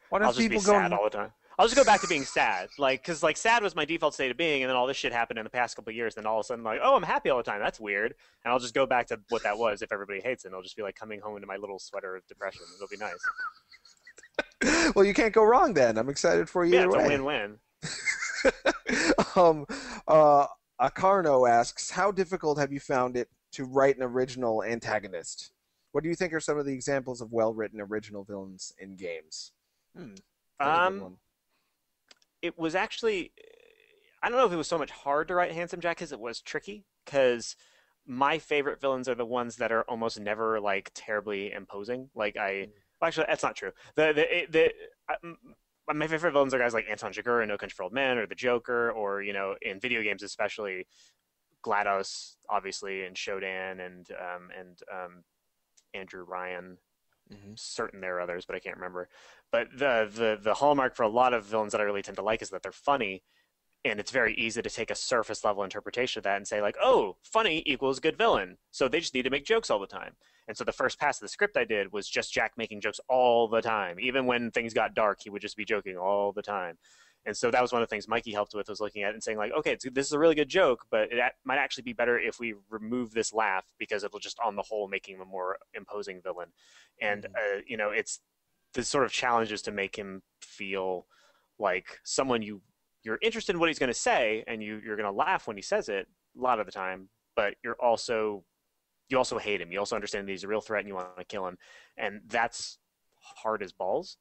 What I'll if just be people sad go? all the time. I'll just go back to being sad, like, because like sad was my default state of being, and then all this shit happened in the past couple of years. Then all of a sudden, like, oh, I'm happy all the time. That's weird, and I'll just go back to what that was. If everybody hates it, and I'll just be like coming home into my little sweater of depression. It'll be nice. Well, you can't go wrong then. I'm excited for you Yeah, either it's a way. win-win. um, uh, Akarno asks, how difficult have you found it to write an original antagonist? What do you think are some of the examples of well-written original villains in games? Hmm, that's a good Um, one. it was actually, I don't know if it was so much hard to write Handsome Jack as it was tricky, because my favorite villains are the ones that are almost never like terribly imposing. Well, actually, that's not true. My favorite villains are guys like Anton Chigurh in No Country for Old Men, or the Joker, or in video games especially, GLaDOS, obviously, and Shodan, and Andrew Ryan. Hmm. Certain there are others, but I can't remember. But the hallmark for a lot of villains that I really tend to like is that they're funny, and it's very easy to take a surface level interpretation of that and say like, oh, funny equals good villain, so they just need to make jokes all the time. And so the first pass of the script I did was just Jack making jokes all the time. Even when things got dark, he would just be joking all the time. And so that was one of the things Mikey helped with, was looking at it and saying like, okay, this is a really good joke, but it might actually be better if we remove this laugh, because it'll just on the whole make him a more imposing villain. And Hmm. it's the sort of challenges to make him feel like someone you're interested in what he's going to say, and you're going to laugh when he says it a lot of the time, but you also hate him. You also understand that he's a real threat and you want to kill him, and that's hard as balls.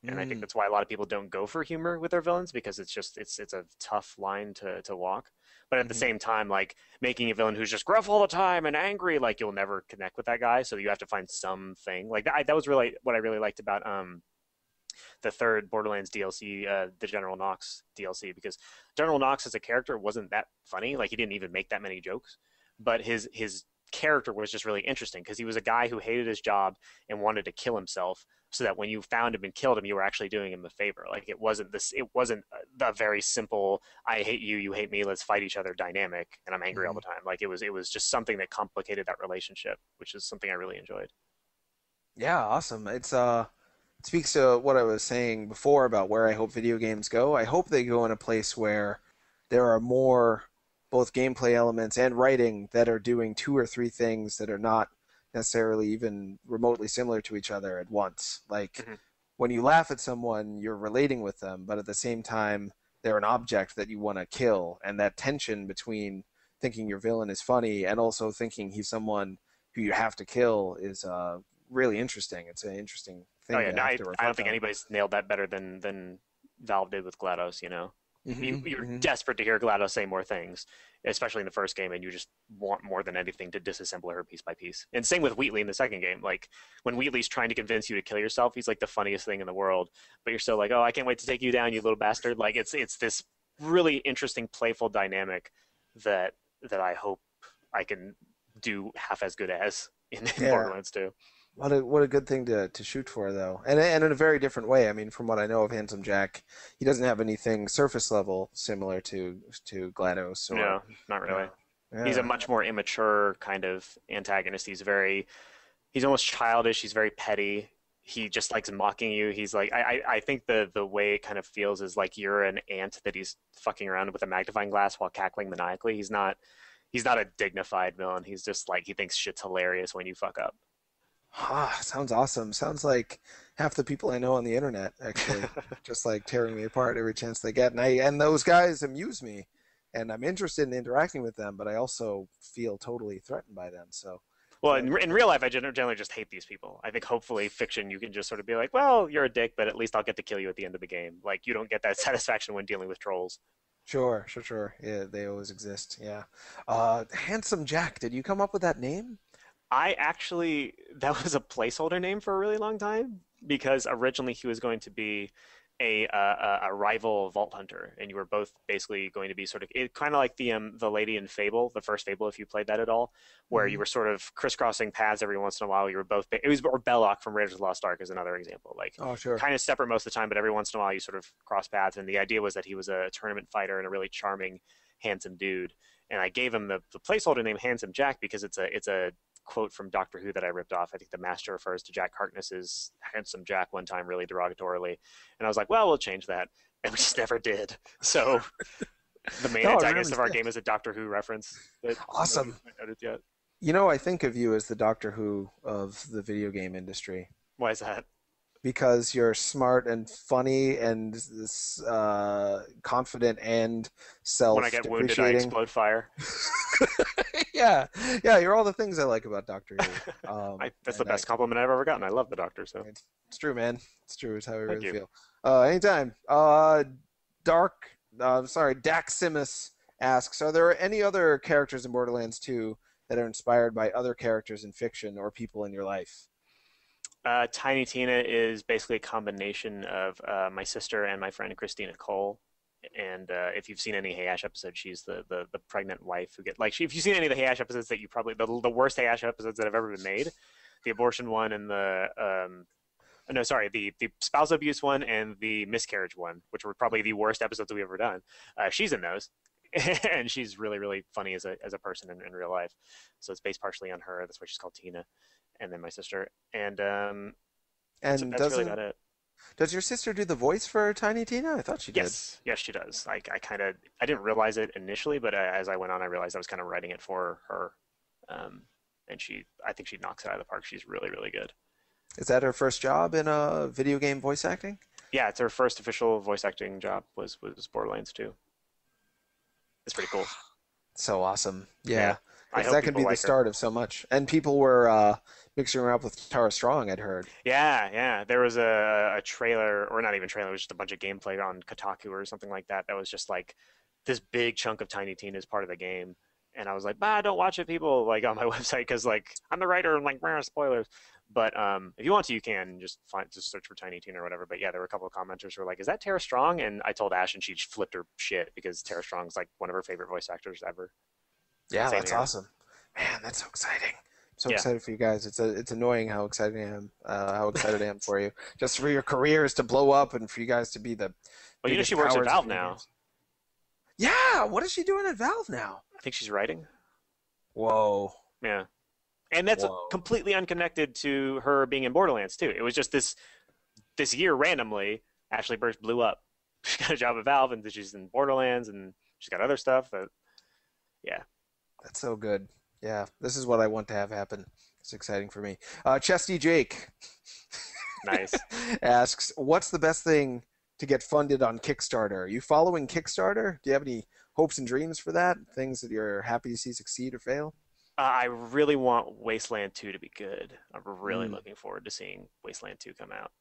And I think Mm. that's why a lot of people don't go for humor with their villains because it's a tough line to walk. But at the Hmm. same time, like making a villain who's just gruff all the time and angry, like you'll never connect with that guy. So you have to find something like that. That was really what I really liked about the third Borderlands DLC, the General Knox DLC, because General Knox as a character wasn't that funny. Like he didn't even make that many jokes, but his character was just really interesting because he was a guy who hated his job and wanted to kill himself so that when you found him and killed him you were actually doing him a favor. Like it wasn't the very simple I hate you, you hate me, let's fight each other dynamic and I'm angry all Hmm. the time. Like it was just something that complicated that relationship, which is something I really enjoyed. Yeah, awesome. It speaks to what I was saying before about where I hope video games go. I hope they go in a place where there are more both gameplay elements and writing that are doing two or three things that are not necessarily even remotely similar to each other at once. Like Mm-hmm. when you laugh at someone, you're relating with them, but at the same time, they're an object that you want to kill. And that tension between thinking your villain is funny and also thinking he's someone who you have to kill is really interesting. It's an interesting Oh thing yeah, to no, have to I don't reflect think on. anybody's nailed that better than Valve did with GLaDOS. You know, Hmm. you're Hmm. desperate to hear GLaDOS say more things, especially in the first game, and you just want more than anything to disassemble her piece by piece. And same with Wheatley in the second game. Like when Wheatley's trying to convince you to kill yourself, he's like the funniest thing in the world, but you're still like, oh, I can't wait to take you down, you little bastard. Like it's this really interesting, playful dynamic that I hope I can do half as good as in Yeah. Borderlands 2. What a good thing to shoot for though, and in a very different way. I mean, from what I know of Handsome Jack, he doesn't have anything surface level similar to GLaDOS or No, not really. uh, He's a yeah. much more immature kind of antagonist. He's almost childish. He's very petty. He just likes mocking you. He's like, I think the way it kind of feels is like you're an ant that he's fucking around with a magnifying glass while cackling maniacally. He's not a dignified villain. He's just like, he thinks shit's hilarious when you fuck up. Ah, sounds awesome. Sounds like half the people I know on the internet actually, just like tearing me apart every chance they get. And those guys amuse me, and I'm interested in interacting with them, but I also feel totally threatened by them. So Well, that in real life, I generally just hate these people. I think hopefully fiction, you can just sort of be like, well, you're a dick, but at least I'll get to kill you at the end of the game. Like you don't get that satisfaction when dealing with trolls. sure, sure, sure. Yeah, they always exist. Yeah. Handsome Jack, did you come up with that name? I actually, that was a placeholder name for a really long time because originally he was going to be a rival vault hunter, and you were both basically going to be sort of kind of like the lady in Fable, the first Fable, if you played that at all, where you Hmm. were sort of crisscrossing paths every once in a while. You were both it was or Belloc from Raiders of the Lost Ark is another example, like Oh, sure. kind of separate most of the time, but every once in a while you sort of cross paths. And the idea was that he was a tournament fighter and a really charming, handsome dude. And I gave him the placeholder name Handsome Jack because it's a quote from Doctor Who that I ripped off. I think the Master refers to Jack Harkness's handsome Jack one time really derogatorily, and I was like, well, we'll change that, and we just never did. So the main No, it antagonist really of our game sticks. is a Doctor Who reference that nobody's Awesome. noticed yet. You know, I think of you as the Doctor Who of the video game industry Why is that? because you're smart and funny and confident and When I get wounded, I self-depreciating. explode fire. Yeah, yeah, you're all the things I like about Doctor Who. That's the And I, best compliment I've ever gotten. I love the Doctor, so it's true, man. It's true. It's how I thank really you. feel. Anytime. Dark. Sorry, Daximus asks, are there any other characters in Borderlands 2 that are inspired by other characters in fiction or people in your life? Tiny Tina is basically a combination of my sister and my friend Christina Cole. And if you've seen any Hey Ash episodes, she's the pregnant wife who get like if you've seen any of the Hey Ash episodes that you probably the worst Hey Ash episodes that have ever been made, the abortion one and the no sorry the spousal abuse one and the miscarriage one, which were probably the worst episodes that we've ever done. She's in those. And she's really really funny as a person in real life, so it's based partially on her. That's why she's called Tina, and then my sister, and And that's really about it. does your sister do the voice for Tiny Tina? I thought she did. Yes, she does. I kind of I didn't realize it initially, but as I went on, I realized I was kind of writing it for her, um, and I think she knocks it out of the park. She's really really good. Is that her first job in video game voice acting? Yeah, it's her first official voice acting job was Borderlands 2. It's pretty cool. So awesome. Yeah. Yeah. I because hope that can people be the like her. start of so much. And people were mixing her up with Tara Strong, I'd heard. Yeah, yeah. There was a trailer, or not even trailer, it was just a bunch of gameplay on Kotaku or something like that. That was just like this big chunk of Tiny Tina as part of the game. And I was like, bah, don't watch it, people, like on my website, because like I'm the writer and like, spoilers. But if you want to, you can just search for Tiny Tina or whatever. But yeah, there were a couple of commenters who were like, "Is that Tara Strong?" And I told Ash, and she flipped her shit because Tara Strong's like one of her favorite voice actors ever. Yeah, Same that's here. awesome. Man, that's so exciting. So Yeah. excited for you guys. It's annoying how excited I am. How excited I am for you. Just for your careers to blow up and for you guys to be the Well, biggest she works at powers of Valve video now. games. Yeah, what is she doing at Valve now? I think she's writing. Whoa. Yeah. And that's Whoa. completely unconnected to her being in Borderlands too. It was just this year randomly, Ashley Burch blew up. She got a job at Valve, and she's in Borderlands, and she's got other stuff. But yeah, That's so good. Yeah, this is what I want to have happen. It's exciting for me. Chesty Jake nice. asks, "What's the best thing to get funded on Kickstarter? Are you following Kickstarter? Do you have any hopes and dreams for that? Things that you're happy to see succeed or fail?" I really want Wasteland 2 to be good. I'm really Mm. looking forward to seeing Wasteland 2 come out.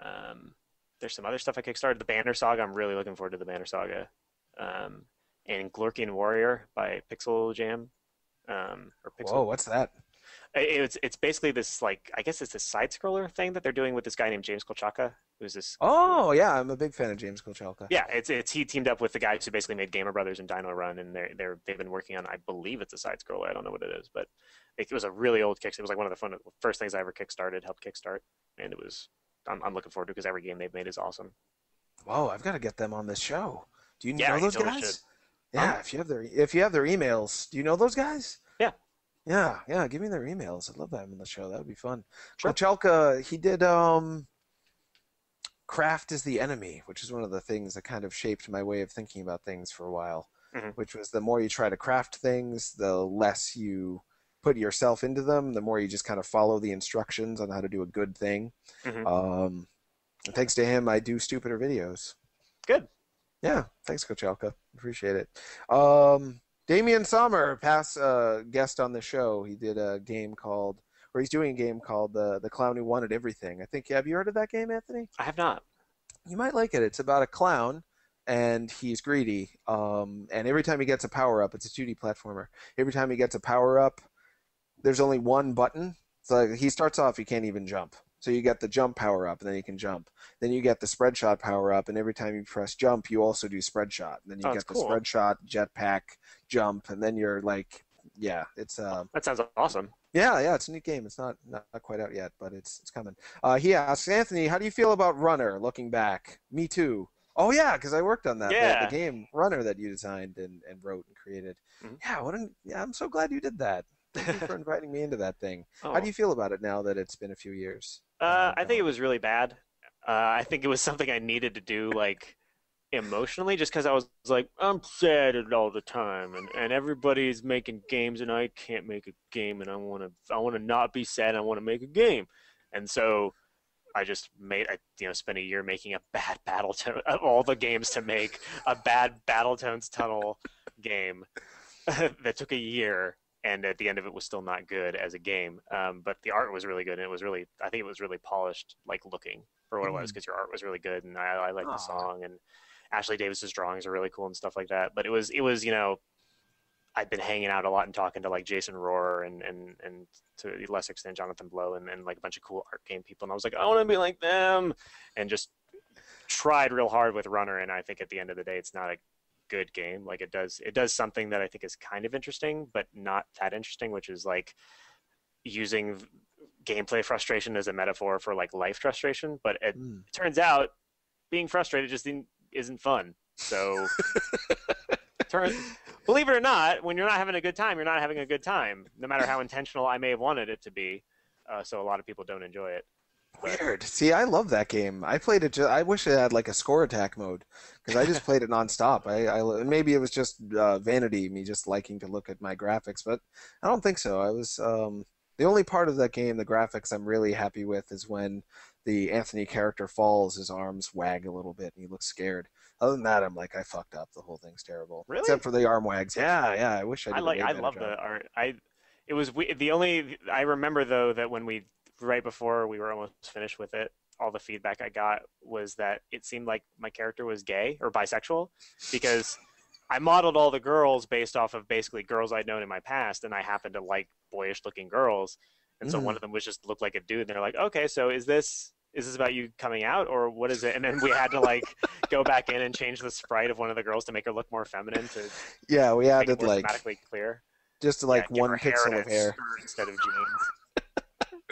Um, there's some other stuff I kickstarted. The Banner Saga. I'm really looking forward to the Banner Saga. Um, and Glorkian Warrior by Pixel Jam. Or Whoa, Pixel. what's that? It's basically this like I guess it's this side scroller thing that they're doing with this guy named James Kolchaka, who's this. Oh, yeah, I'm a big fan of James Kochalka. Yeah, it's he teamed up with the guys who basically made Gamer Brothers and Dino Run, and they've been working on, I believe it's a side scroller. I don't know what it is, but it was a really old kick. It was like one of the first things I ever helped kickstart, and it was. I'm looking forward to it because every game they've made is awesome. Whoa, I've got to get them on this show. Do you Yeah, know you those totally should. guys? Yeah, if you have their emails, do you know those guys? Yeah, Yeah, yeah, give me their emails. I'd love to have them on the show. That would be fun. sure. Kochalka, he did Craft is the Enemy, which is one of the things that kind of shaped my way of thinking about things for a while, Hmm. which was the more you try to craft things, the less you put yourself into them, the more you just kind of follow the instructions on how to do a good thing. Hmm. And thanks to him, I do stupider videos. Good. Yeah, thanks, Kochalka. Appreciate it. Damian Sommer, past guest on the show, he did a game called, or he's doing a game called The Clown Who Wanted Everything. I think, have you heard of that game, Anthony? I have not. You might like it. It's about a clown, and he's greedy. And every time he gets a power up, it's a 2D platformer. Every time he gets a power up, there's only one button. So like, he starts off, he can't even jump. So you get the jump power up, and then you can jump. Then you get the spread shot power up, and every time you press jump, you also do spread shot. And then you Oh, it's get the cool. spread shot, jetpack, jump, and then you're like, yeah, it's That sounds awesome. yeah, it's a neat game. It's not quite out yet, but it's coming. He asks, Anthony, how do you feel about Runner? Looking back, me too. Oh yeah, because I worked on that the Yeah. game Runner that you designed and wrote and created. Mhm. Yeah, I'm so glad you did that. Thank you for inviting me into that thing. How do Oh. you feel about it now that it's been a few years? I think it Gone? was really bad. I think it was something I needed to do, like emotionally, just because I was like, I'm sad all the time, and everybody's making games, and I can't make a game, and I wanna not be sad. I want to make a game, and so I just spent a year making a bad Battletoad of all the games to make a bad Battletoads Tunnel game that took a year, and at the end of it was still not good as a game. But the art was really good, and I think it was really polished, like looking for what it was, Mm. because your art was really good, and I liked the Aw. song, and Ashley Davis's drawings are really cool and stuff like that. But it was I'd been hanging out a lot and talking to like Jason Rohrer and to a lesser extent Jonathan Blow and like a bunch of cool art game people, and I was like, I want to be like them, and just tried real hard with Runner, and I think at the end of the day, it's not a good game. Like it does something that I think is kind of interesting, but not that interesting, which is like using gameplay frustration as a metaphor for like life frustration. But it Mm. turns out being frustrated just isn't fun. So turn believe it or not, when you're not having a good time, you're not having a good time, no matter how intentional I may have wanted it to be. So a lot of people don't enjoy it. But Weird. See, I love that game. I played it. I wish it had like a score attack mode because I just played it nonstop. Maybe it was just vanity, me just liking to look at my graphics, but I don't think so. I was the only part of that game, the graphics I'm really happy with is when the Anthony character falls, his arms wag a little bit and he looks scared. Other than that, I'm like, I fucked up. The whole thing's terrible. Really? Except for the arm wags. Yeah, yeah. I wish I did a way I better love job. the art. It was the only I remember though that when we right before we were almost finished with it, all the feedback I got was that it seemed like my character was gay or bisexual because I modeled all the girls based off of basically girls I'd known in my past, and I happened to like boyish looking girls, and so one Mm. of them was just looked like a dude. And they're like, okay, so is this about you coming out or what is it? And then we had to like go back in and change the sprite of one of the girls to make her look more feminine to Yeah, we make it added more like thematically clear. just Yeah, like give one her hair in pixel a of hair. skirt instead of jeans.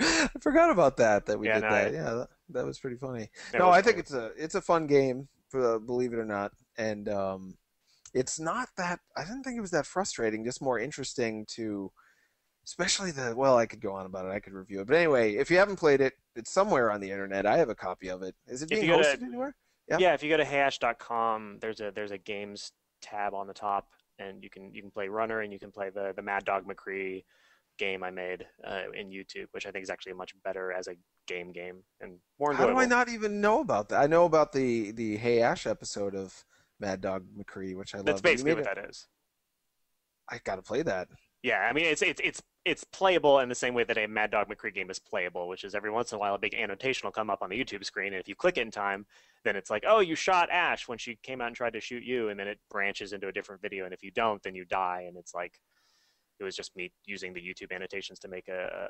I forgot about that we Yeah, did no, that. Yeah, that was pretty funny. it No, was I think cool. it's a fun game, believe it or not, and it's not that. I didn't think it was that frustrating. Just more interesting to, especially the. Well, I could go on about it. I could review it, but anyway, if you haven't played it, it's somewhere on the internet. I have a copy of it. Is it If being you go to hosted anywhere? Yeah. Yeah, if you go to heyash.com, there's a games tab on the top, and you can play Runner and you can play the Mad Dog McCree game I made in YouTube, which I think is actually much better as a game and more How do I enjoyable. not even know about that? I know about the Hey Ash episode of Mad Dog McCree, which I That's love. But you basically made what it. that is. I gotta play that. Yeah, I mean it's playable in the same way that a Mad Dog McCree game is playable, which is every once in a while a big annotation will come up on the YouTube screen, and if you click it in time, then it's like, oh, you shot Ash when she came out and tried to shoot you, and then it branches into a different video, and if you don't, then you die, and it's like it was just me using the YouTube annotations to make a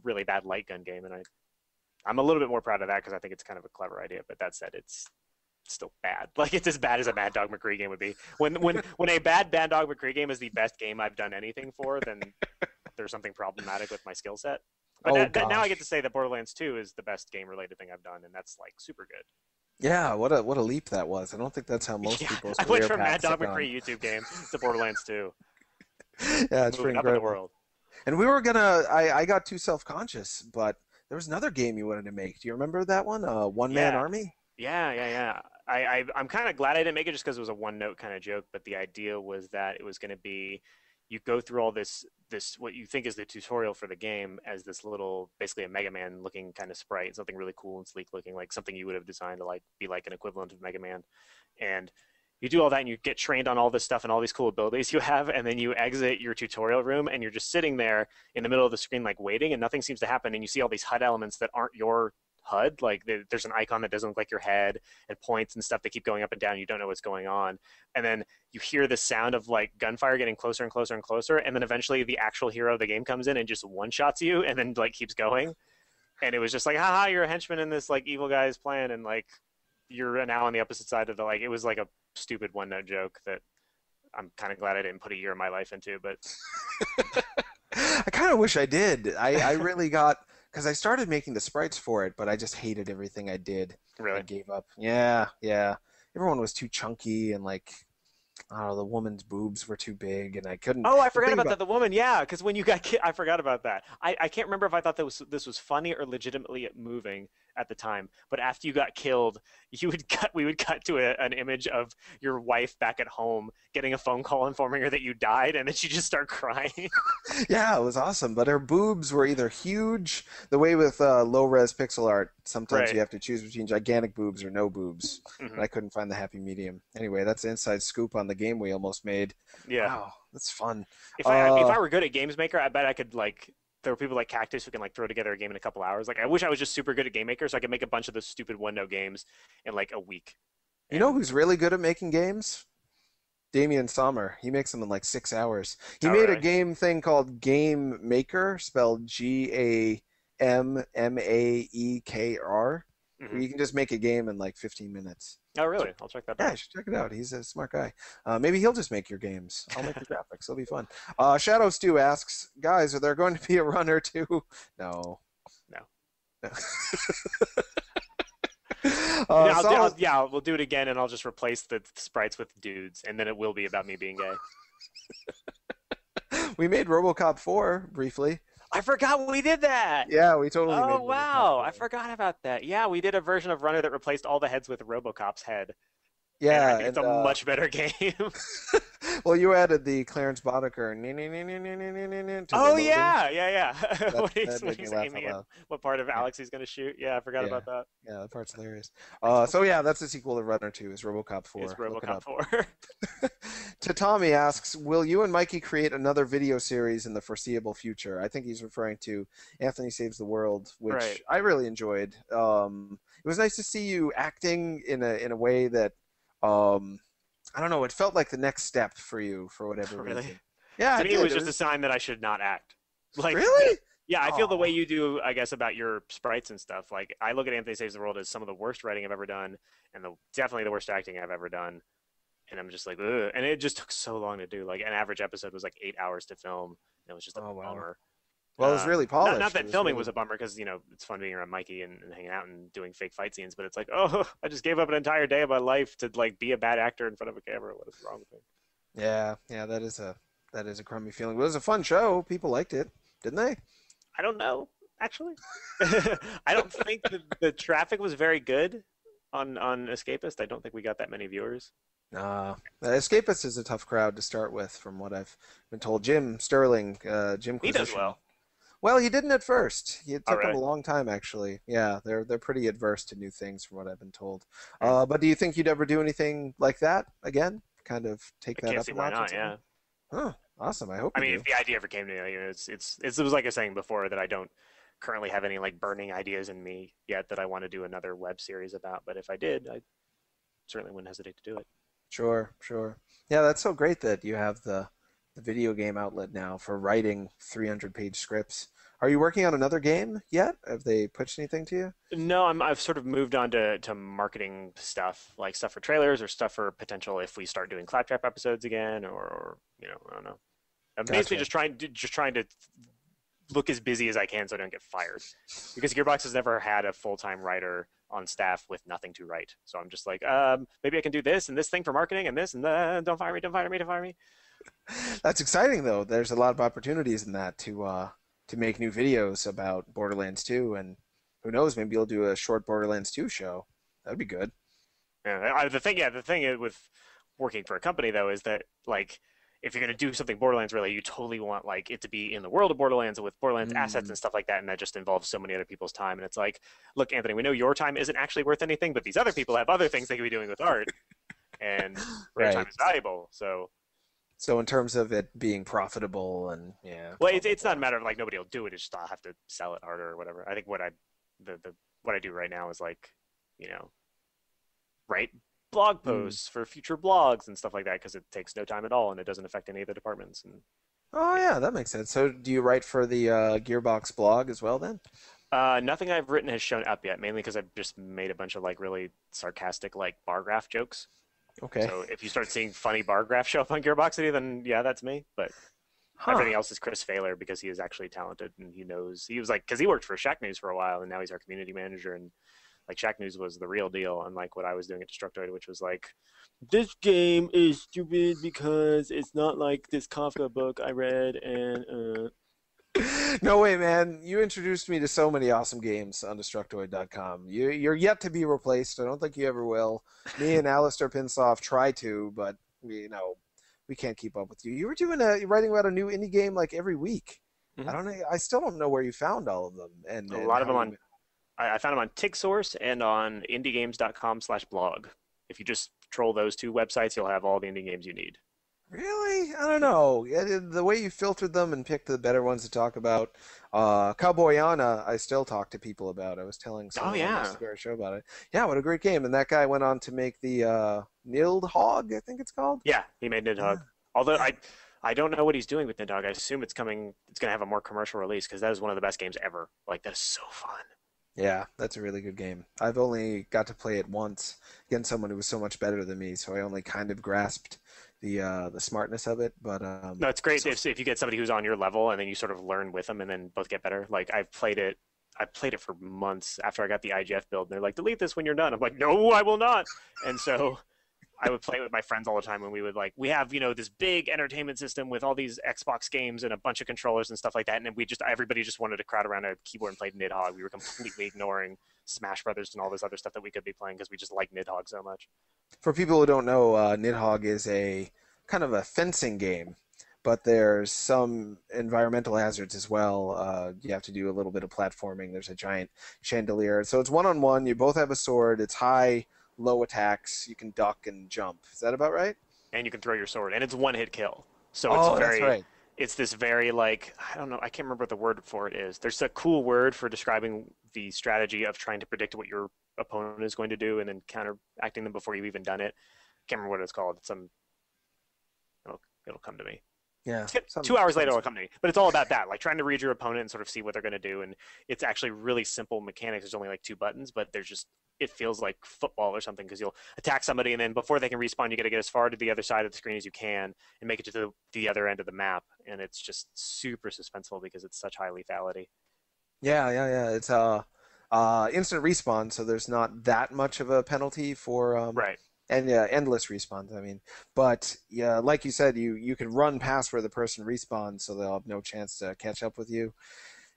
really bad light gun game, and I'm a little bit more proud of that because I think it's kind of a clever idea. But that said, it's still bad. Like it's as bad as a Mad Dog McCree game would be. When a bad Mad Dog McCree game is the best game I've done anything for, then there's something problematic with my skill set. But Oh now I gosh. get to say that Borderlands 2 is the best game related thing I've done, and that's like super good. Yeah, what a leap that was. I don't think that's how most Yeah, people's I went career from Mad paths have Dog gone. McCree YouTube game to Borderlands 2, Yeah, it's moving pretty up in the incredible. world. And we were gonna. I got too self-conscious, but there was another game you wanted to make. Do you remember that one? One Man Yeah, Army. yeah. I'm kind of glad I didn't make it just because it was a one note kind of joke. But the idea was that it was going to be you go through all this what you think is the tutorial for the game as this little basically a Mega Man looking kind of sprite, something really cool and sleek looking, like something you would have designed to like be like an equivalent of Mega Man, and you do all that and you get trained on all this stuff and all these cool abilities you have, and then you exit your tutorial room and you're just sitting there in the middle of the screen like waiting and nothing seems to happen, and you see all these HUD elements that aren't your HUD. Like there's an icon that doesn't look like your head and points and stuff that keep going up and down. You don't know what's going on, and then you hear the sound of like gunfire getting closer and closer and closer, and then eventually the actual hero of the game comes in and just one shots you, and then like keeps going. And it was just like, haha, you're a henchman in this like evil guy's plan, and like you're now on the opposite side of the like. It was like a stupid one note joke that I'm kind of glad I didn't put a year of my life into, but I kind of wish I did. I really got because I started making the sprites for it, but I just hated everything I did. I really. gave up. Yeah, yeah. Everyone was too chunky and like I don't know, the woman's boobs were too big, and I couldn't. Oh, I The forgot thing about about that. The woman, yeah, because when you got I forgot about that. I can't remember if I thought that this was funny or legitimately moving at the time. But after you got killed, we would cut to an image of your wife back at home getting a phone call informing her that you died, and then she just start crying. Yeah, it was awesome, but her boobs were either huge. The way with low res pixel art, sometimes Right. you have to choose between gigantic boobs or no boobs, and Hmm. I couldn't find the happy medium. Anyway, that's the inside scoop on the game we almost made. Yeah. Wow, that's fun. If Uh, I were good at Games Maker, I bet I could like. There were people like Cactus who can like throw together a game in a couple hours. Like I wish I was just super good at Game Maker so I could make a bunch of those stupid one note games in like a week. you know And who's really good at making games? Damian Sommer. He makes them in like 6 hours. He oh made a really? game thing called Game Maker, spelled GAMMAEKR, where Hmm. you can just make a game in like 15 minutes. Oh really? I'll check that Yeah, out. you should check it out. He's a smart guy. Maybe he'll just make your games. I'll make the graphics. It'll be fun. Shadow Stew asks, guys, are there going to be a runner too? No. No. No. Yeah, Solid. yeah, we'll do it again, and I'll just replace the sprites with dudes, and then it will be about me being gay. We made RoboCop 4 briefly. I forgot we did that. Yeah, we totally made Oh RoboCop wow, 4. I forgot about that. Yeah, we did a version of Runner that replaced all the heads with RoboCop's head, and I Yeah, think it's and a much better game. Well, you added the Clarence Boddicker to the Oh loading. yeah. That When made me he's laugh out aiming at loud. what part of Yeah, Alex he's gonna shoot. Yeah, I forgot yeah, about that. yeah. That part's hilarious. I don't So think yeah, that's the sequel to Runner 2 is RoboCop it's 4. Look it RoboCop up. 4. Tatami asks, "Will you and Mikey create another video series in the foreseeable future?" I think he's referring to Anthony Saves the World, Right. which I really enjoyed. It was nice to see you acting in a way that um, I don't know. It felt like the next step for you for whatever Really? reason. Yeah, To it me, it did. was It just a was sign that I should not act. Like, really. yeah, I feel the Oh, way you do, I guess, about your sprites and stuff. Like, I look at Anthony Saves the World as some of the worst writing I've ever done, and definitely the worst acting I've ever done. And I'm just like, ugh. And it just took so long to do. Like, an average episode was like 8 hours to film, and it was just a oh wow. bummer. Well, it was really Not polished. It that was filming was really a bummer because it's fun being around Mikey and hanging out and doing fake fight scenes, but it's like, oh, I just gave up an entire day of my life to like be a bad actor in front of a camera. What is wrong with me? yeah, yeah. That is a crummy feeling. But it was a fun show. People liked it, didn't they? I don't know, actually. I don't think the traffic was very good on Escapist. I don't think we got that many viewers. Escapist is a tough crowd to start with, from what I've been told. Jim Sterling, He does Jimquisition. well. Well, he didn't at first. It Oh, took him really? a long time, actually. Yeah, they're pretty adverse to new things, from what I've been told. Hmm. But do you think you'd ever do anything like that again? Kind of take I that can't up see a why notch or not. something? Yeah. Huh. Awesome. I hope I you mean, do. if the idea ever came to me, it was like I was saying before that I don't currently have any like burning ideas in me yet that I want to do another web series about. But if I did, I certainly wouldn't hesitate to do it. Sure, sure. Yeah, that's so great that you have the video game outlet now for writing 300-page scripts. Are you working on another game yet? Have they pitched anything to you? No, I've sort of moved on to marketing stuff, like stuff for trailers or stuff for potential if we start doing Claptrap episodes again, or I don't know. I'm basically Gotcha. just trying to look as busy as I can so I don't get fired, because Gearbox has never had a full-time writer on staff with nothing to write. So I'm just like, maybe I can do this and this thing for marketing and this and don't fire me, don't fire me, don't fire me. That's exciting though. There's a lot of opportunities in that to make new videos about Borderlands 2, and who knows, maybe you'll do a short Borderlands 2 show. That'd be good. The thing is with working for a company though is that like if you're going to do something Borderlands really, you totally want like it to be in the world of Borderlands and with Borderlands assets Mm, and stuff like that, and that just involves so many other people's time. And it's like, look, Anthony, we know your time isn't actually worth anything, but these other people have other things they could be doing with art, and their time right. is valuable. So, So in terms of it being profitable and yeah, well, blah blah it's not a blah. matter of like nobody will do it. It's just I'll have to sell it harder or whatever. I think what I do right now is like, you know, write blog Mm. posts for future blogs and stuff like that because it takes no time at all and it doesn't affect any of the departments. And Oh yeah, that makes sense. So do you write for the Gearbox blog as well then? nothing I've written has shown up yet, mainly because I've just made a bunch of like really sarcastic like bar graph jokes. Okay. So if you start seeing funny bar graphs show up on Gearbox City, then yeah, that's me. But Huh. everything else is Chris Failer because he is actually talented and he knows. He was like because he worked for Shack News for a while and now he's our community manager and like Shack News was the real deal, unlike what I was doing at Destructoid, which was like this game is stupid because it's not like this Kafka book I read and No way, man. You introduced me to so many awesome games on Destructoid.com. You're yet to be replaced. I don't think you ever will. Me and Alistair Pinsoff try to, but we can't keep up with you. You were you're writing about a new indie game like every week. I Mhm. don't know. I still don't know where you found all of them a and lot of how them you. on. I found them on TigSource and on indiegames.com/blog. If you just troll those two websites, you'll have all the indie games you need. Really? I don't know. The way you filtered them and picked the better ones to talk about. Cowboyana, I still talk to people about. I was telling Oh someone on my yeah, Square show about it. Yeah, what a great game. And that guy went on to make the Nidhogg, I think it's called. yeah, he made Yeah, Nidhogg. Although yeah. I don't know what he's doing with Nidhogg. I assume it's coming. It's gonna have a more commercial release because that is one of the best games ever. Like that is so fun. Yeah, that's a really good game. I've only got to play it once against someone who was so much better than me, so I only kind of grasped the smartness of it. But No, it's great so if you get somebody who's on your level and then you sort of learn with them and then both get better. Like I've played it. I played it for months after I got the IGF build. And they're like, delete this when you're done. I'm like, no, I will not. And so I would play it with my friends all the time when we would like we have this big entertainment system with all these Xbox games and a bunch of controllers and stuff like that, and then everybody just wanted to crowd around a keyboard and play Nidhogg. We were completely ignoring Smash Brothers and all this other stuff that we could be playing because we just like Nidhogg so much. for people who don't know, Nidhogg is a kind of a fencing game, but there's some environmental hazards as well. You have to do a little bit of platforming. There's a giant chandelier. So it's one-on-one. You both have a sword. It's high, low attacks. You can duck and jump. Is that about right? And you can throw your sword, and it's one hit kill. So Oh, that's right. it's this very like I don't know, I can't remember what the word for it is. There's a cool word for describing the strategy of trying to predict what your opponent is going to do and then counteracting them before you've even done it. Can't remember what it's called. It'll come to me. Yeah. 2 hours later, it'll come to me. But it's all about that, like trying to read your opponent and sort of see what they're going to do. And it's actually really simple mechanics. There's only like two buttons, but there's just it feels like football or something because you'll attack somebody and then before they can respawn, you got to get as far to the other side of the screen as you can and make it to the other end of the map. And it's just super suspenseful because it's such high lethality. Yeah. It's instant respawn, so there's not that much of a penalty for Right. and yeah, endless respawns. I mean, but yeah, like you said, you can run past where the person respawns, so they'll have no chance to catch up with you.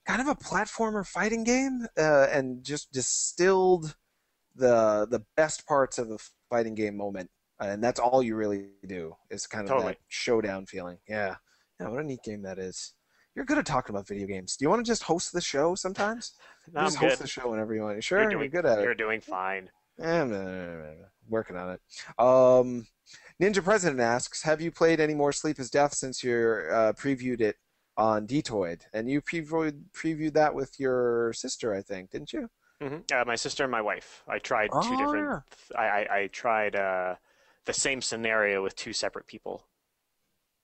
Kind of a platformer fighting game, and just distilled the best parts of a fighting game moment, and that's all you really do is kind of Totally. that showdown feeling. Yeah, what a neat game that is. You're good at talking about video games. Do you want to just host the show sometimes? No, You I'm just host good. the show whenever you want. Sure, you're good at it. You're doing fine. Working on it. Ninja President asks, have you played any more Sleep is Death since you previewed it on Detoid? And you previewed that with your sister, I think, didn't you? My sister and my wife. I tried two Oh, different. yeah. I tried the same scenario with two separate people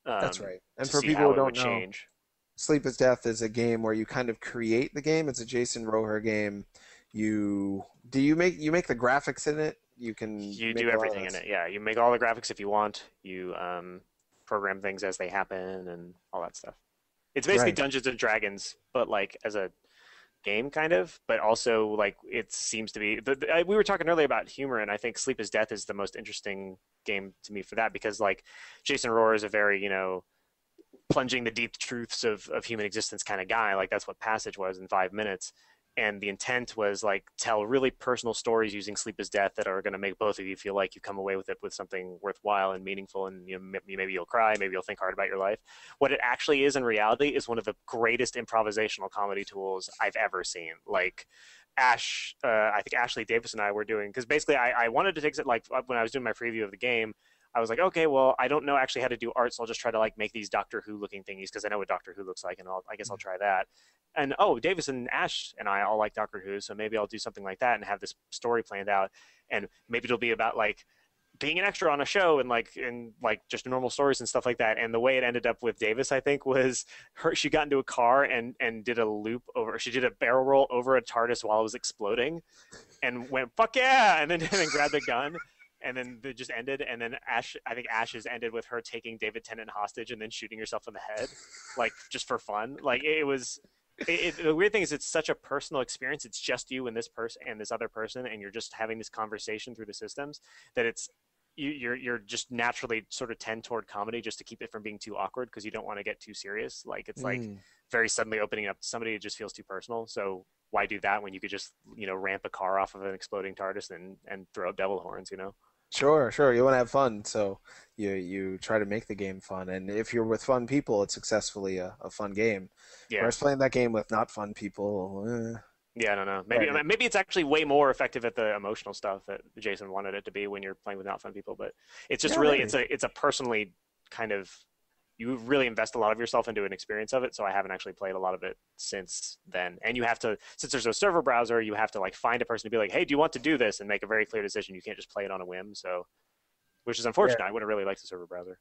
That's right. And to for see people how who it don't would know, change. Sleep is Death is a game where you kind of create the game. It's a Jason Roher game. You make the graphics in it? You can You make do a lot of everything in that. it. Yeah, you make all the graphics if you want. You program things as they happen and all that stuff. It's basically Right. Dungeons and Dragons, but like as a game kind of, but also like it seems to be. We were talking earlier about humor, and I think Sleep is Death is the most interesting game to me for that because like Jason Rohrer is a very plunging the deep truths of human existence kind of guy. Like that's what Passage was in 5 minutes. And the intent was like tell really personal stories using Sleep is Death that are going to make both of you feel like you come away with it with something worthwhile and meaningful, and maybe you'll cry, maybe you'll think hard about your life. What it actually is in reality is one of the greatest improvisational comedy tools I've ever seen. Like I think Ashley Davis and I were doing because basically I wanted to take it like when I was doing my preview of the game. I was like, okay, well, I don't know actually how to do art, so I'll just try to like make these Doctor Who looking thingies because I know what Doctor Who looks like, and I guess I'll try that. And oh, Davis and Ash and I all like Doctor Who, so maybe I'll do something like that and have this story planned out, and maybe it'll be about like being an extra on a show and like just normal stories and stuff like that. And the way it ended up with Davis, I think, was she got into a car and did a loop over. She did a barrel roll over a TARDIS while it was exploding, and went fuck yeah, and then grabbed a gun. And then it just ended, and then I think Ash's ended with her taking David Tennant hostage and then shooting herself in the head, like just for fun. Like it was, the weird thing is it's such a personal experience. It's just you and this person and this other person, and you're just having this conversation through the systems that you're just naturally sort of tend toward comedy just to keep it from being too awkward because you don't want to get too serious. Like it's like very suddenly opening up to somebody, it just feels too personal. So why do that when you could just ramp a car off of an exploding TARDIS and throw up devil horns. Sure. You want to have fun, so you try to make the game fun. And if you're with fun people, it's successfully a fun game. Yeah. Whereas playing that game with not fun people, Yeah, I don't know. right. Maybe it's actually way more effective at the emotional stuff that Jason wanted it to be when you're playing with not fun people. But it's just Yeah, really maybe. it's a personally kind of you really invest a lot of yourself into an experience of it. So I haven't actually played a lot of it since then. And you have to, since there's a server browser, you have to like find a person to be like, hey, do you want to do this, and make a very clear decision. You can't just play it on a whim. So, which is Yeah. unfortunate. I would have really liked the server browser.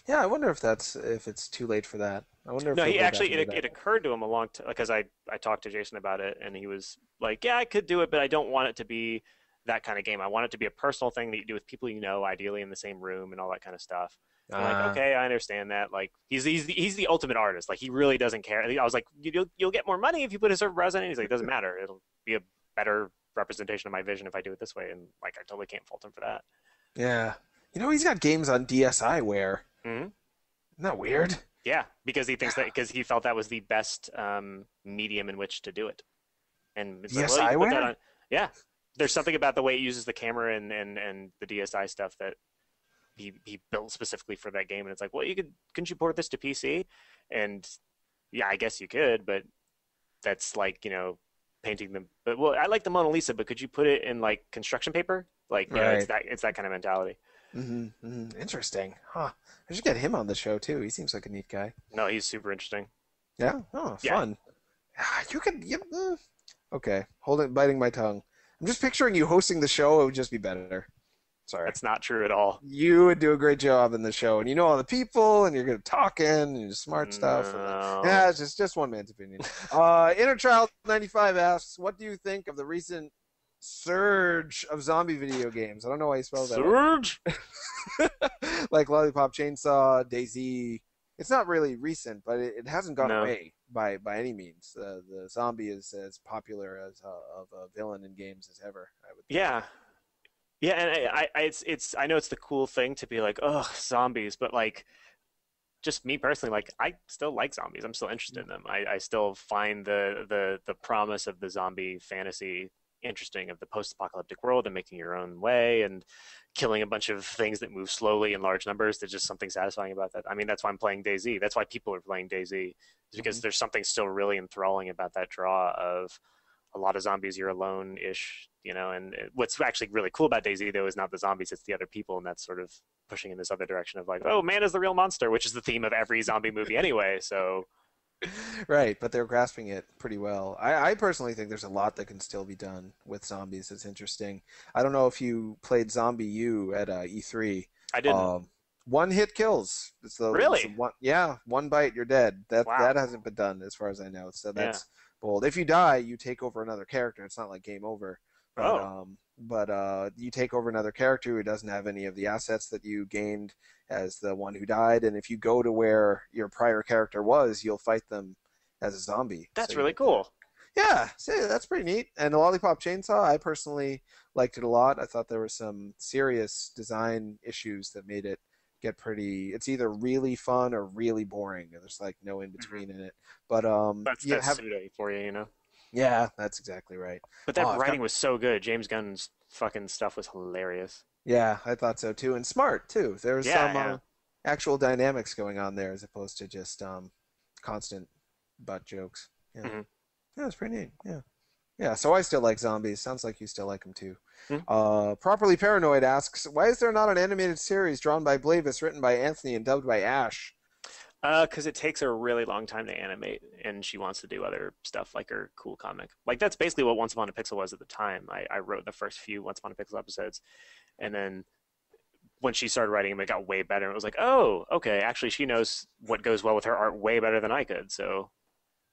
Yeah, I wonder if it's too late for that. I wonder if No, they'll he go back actually and do it that. occurred to him a long time because I talked to Jason about it, and he was like, yeah, I could do it, but I don't want it to be that kind of game. I want it to be a personal thing that you do with people ideally in the same room and all that kind of stuff. I'm like, Ah, okay, I understand that. Like, he's the ultimate artist. Like, he really doesn't care. I was like, you'll get more money if you put a server browser in. He's like, it doesn't matter. It'll be a better representation of my vision if I do it this way. And like, I totally can't fault him for that. yeah. He's got games on DSiWare. Hmm. Isn't that weird? Yeah, because he thinks that because he felt that was the best medium in which to do it. And it's like, well, you can put that DSiWare? on. Yeah, there's something about the way it uses the camera and the DSi stuff that he built specifically for that game, and it's like, well, couldn't you port this to PC? And yeah, I guess you could, but that's like, painting them. But well, I like the Mona Lisa, but could you put it in like construction paper? Like, Right. it's that kind of mentality. Interesting. Huh. I should get him on the show too. He seems like a neat guy. No, he's super interesting. Yeah. Oh, Yeah, fun. You could. Okay. Hold it. Biting my tongue. I'm just picturing you hosting the show. It would just be better. Sorry. that's not true at all. You would do a great job in the show, and you know all the people, and you're good at talking, and you're smart stuff. No. Yeah, it's just one man's opinion. Inner Child 95 asks, "What do you think of the recent surge of zombie video games?" I don't know why you spelled that. Surge? Like Lollipop Chainsaw, DayZ. It's not really recent, but it hasn't gone No. away by any means. The zombie is as popular as of a villain in games as ever, I would think. Yeah. Yeah, and I know it's the cool thing to be like, oh, zombies, but like just me personally, like I still like zombies. I'm still interested in them. I still find the promise of the zombie fantasy interesting, of the post-apocalyptic world and making your own way and killing a bunch of things that move slowly in large numbers. There's just something satisfying about that. I mean, that's why I'm playing DayZ. That's why people are playing DayZ, is because Mhm. there's something still really enthralling about that draw of a lot of zombies, you're alone-ish, and what's actually really cool about DayZ though is not the zombies, it's the other people, and that's sort of pushing in this other direction of like, oh, man is the real monster, which is the theme of every zombie movie anyway. So Right, but they're grasping it pretty well. I personally think there's a lot that can still be done with zombies. It's interesting. I don't know if you played Zombie U at E3. I didn't. One hit kills. It's the Really? one, yeah, one bite, you're dead. That Wow. hasn't been done as far as I know. So Yeah. that's bold. If you die, you take over another character. It's not like game over, but Oh, you take over another character who doesn't have any of the assets that you gained as the one who died. And if you go to where your prior character was, you'll fight them as a zombie. So that's you really get to, cool. yeah, see, that's pretty neat. And the Lollipop Chainsaw, I personally liked it a lot. I thought there were some serious design issues that made it get pretty. It's either really fun or really boring. There's like no in Hmm. between in it. But That's pseudo for you. yeah, that's exactly right. But Oh, that I've got writing was so good. James Gunn's fucking stuff was hilarious. yeah, I thought so too, and smart too. There's Yeah, some yeah. actual dynamics going on there as opposed to just constant butt jokes. Yeah, Hmm. yeah, it's pretty neat. Yeah. Yeah, so I still like zombies. Sounds like you still like them too. Hmm. Properly Paranoid asks, why is there not an animated series drawn by Blavis, written by Anthony, and dubbed by Ash? Because it takes her a really long time to animate, and she wants to do other stuff like her cool comic. Like that's basically what Once Upon a Pixel was at the time. I wrote the first few Once Upon a Pixel episodes, and then when she started writing them, it got way better. It was like, oh, okay, actually, she knows what goes well with her art way better than I could. So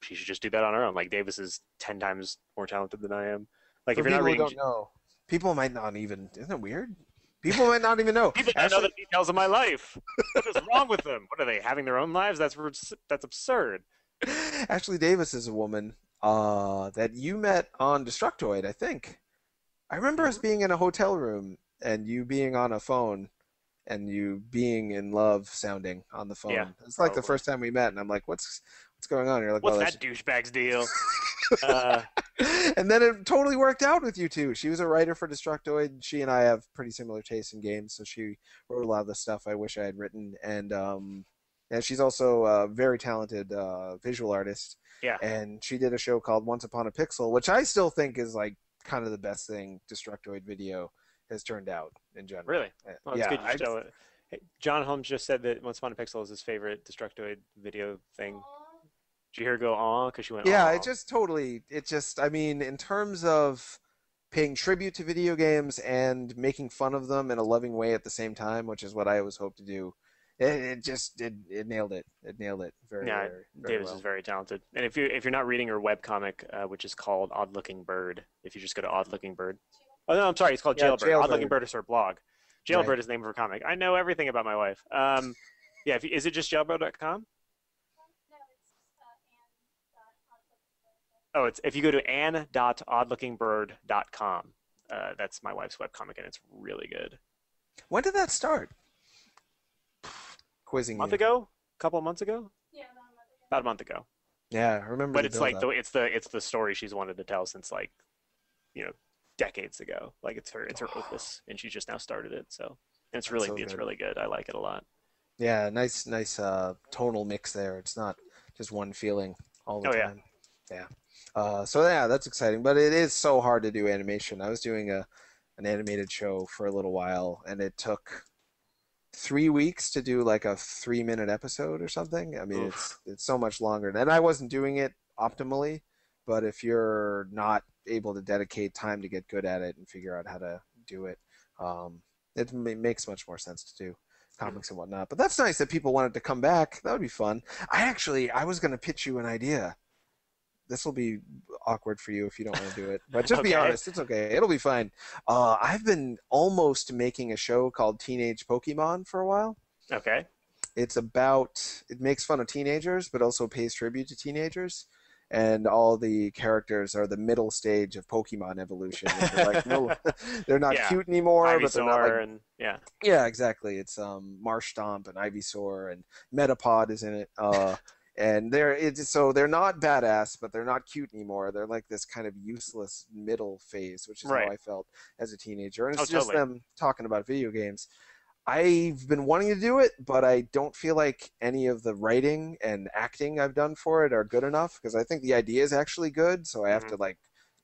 she should just do that on her own. Like Davis is 10 times more talented than I am. Like For if you're not people who reading, don't know, people might not even, isn't it weird? People might not even know. people don't know the Ashley, details of my life. What is wrong with them? What are they having their own lives? That's absurd. Ashley Davis is a woman that you met on Destructoid, I think. I remember us Mhm. being in a hotel room and you being on a phone and you being in love sounding on the Yeah, phone. It's like the probably. first time we met, and I'm like, "What's going on?" You're like, What's "Oh, that's." that douchebag's deal? Uh, And then it totally worked out with you two. She was a writer for Destructoid. She and I have pretty similar tastes in games, so she wrote a lot of the stuff I wish I had written. And she's also a very talented visual artist. yeah. And she did a show called Once Upon a Pixel, which I still think is like kind of the best thing Destructoid video has turned out in general. Really? Well, it's Yeah, good you show it. Hey, John Holmes just said that Once Upon a Pixel is his favorite Destructoid video thing. Did you hear her go aw? Because she went yeah, aw. I mean, in terms of paying tribute to video games and making fun of them in a loving way at the same time, which is what I always hope to do. It nailed it. It nailed it very, Yeah, very, very Davis is well. very talented. And if you're not reading her webcomic, which is called Odd Looking Bird, if you just go to Odd Looking Bird. Oh no, I'm sorry, it's called Yeah, Jailbird. Odd Looking Jailbird. Bird is her blog. Right. Jailbird is the name of her comic. I know everything about my wife. Yeah, is it just jailbird.com? Oh, it's if you go to ann.oddlookingbird.com. That's my wife's webcomic, and it's really good. When did that start? A Quizzing month you. ago, a couple of months ago, about a month ago. Yeah, I remember But the it's build like up. it's the story she's wanted to tell since you know decades ago. Like it's her opus, and she just now started it. So It's That's really so it's good. really good. I like it a lot. Yeah, nice tonal mix there. It's not just one feeling all the Oh yeah. time. Yeah. So yeah, that's exciting, but it is so hard to do animation. I was doing a an animated show for a little while, and it took 3 weeks to do like a 3 minute episode or something. I mean, Oof. it's so much longer, and I wasn't doing it optimally. But if you're not able to dedicate time to get good at it and figure out how to do it, um, makes much more sense to do Mhm. comics and whatnot. But that's nice that people wanted to come back. That would be fun. I was going to pitch you an idea. This will be awkward for you if you don't want to do it, but just be Okay. honest. It's okay. It'll be fine. I've been almost making a show called Teenage Pokemon for a while. Okay. It makes fun of teenagers, but also pays tribute to teenagers. And all the characters are the middle stage of Pokemon evolution. They're like no, they're not Yeah. cute anymore, but they're not like Ivysaur and yeah. yeah, exactly. It's Marshtomp and Ivysaur and Metapod is in it. And so they're not badass, but they're not cute anymore. They're like this kind of useless middle phase, which is how Right. I felt as a teenager. And Oh, it's just totally. them talking about video games. I've been wanting to do it, but I don't feel like any of the writing and acting I've done for it are good enough because I think the idea is actually good, so I have Hmm. to like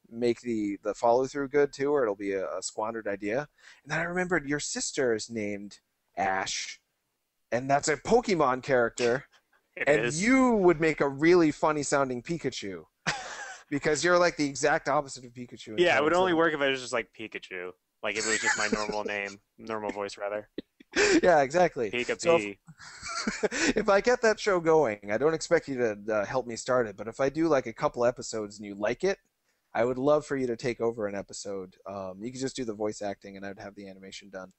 make the follow through good too, or it'll be a squandered idea. And then I remembered your sister is named Ash, and that's a Pokemon character, It and is. you would make a really funny sounding Pikachu because you're like the exact opposite of Pikachu in Yeah, it would comics. only work if it was just like Pikachu. Like if it was just my normal name, normal voice rather. Yeah, exactly. Pika So P. if I get that show going, I don't expect you to help me start it, but if I do like a couple episodes and you like it, I would love for you to take over an episode. You could just do the voice acting, and I'd have the animation done.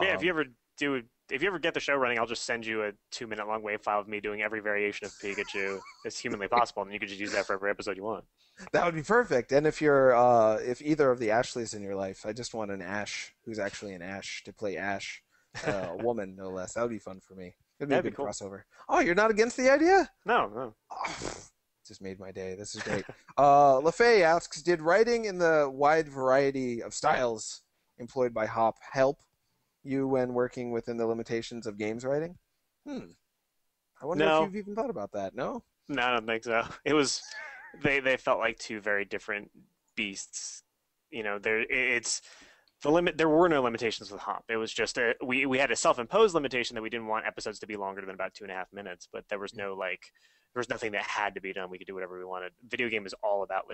Yeah, Um, if you ever get the show running, I'll just send you a 2 minute long wave file of me doing every variation of Pikachu as humanly possible, and you could just use that for every episode you want. that would be perfect. And if either of the Ashleys in your life, I just want an Ash who's actually an Ash to play Ash, a woman no less. That would be fun for me. It'd be a That'd be good cool. crossover. Oh, you're not against the idea? No, no. Oh, just made my day. This is great. LaFay asks, did writing in the wide variety of styles employed by Hop help you when working within the limitations of games writing? Hmm. I wonder if No, you've even thought about that. No? no, I don't think so. It was they felt like two very different beasts. You know, it's the limit. There were no limitations with Hop. It was just we had a self-imposed limitation that we didn't want episodes to be longer than about 2.5 minutes. But there was no like there was nothing that had to be done. We could do whatever we wanted. Video game is all about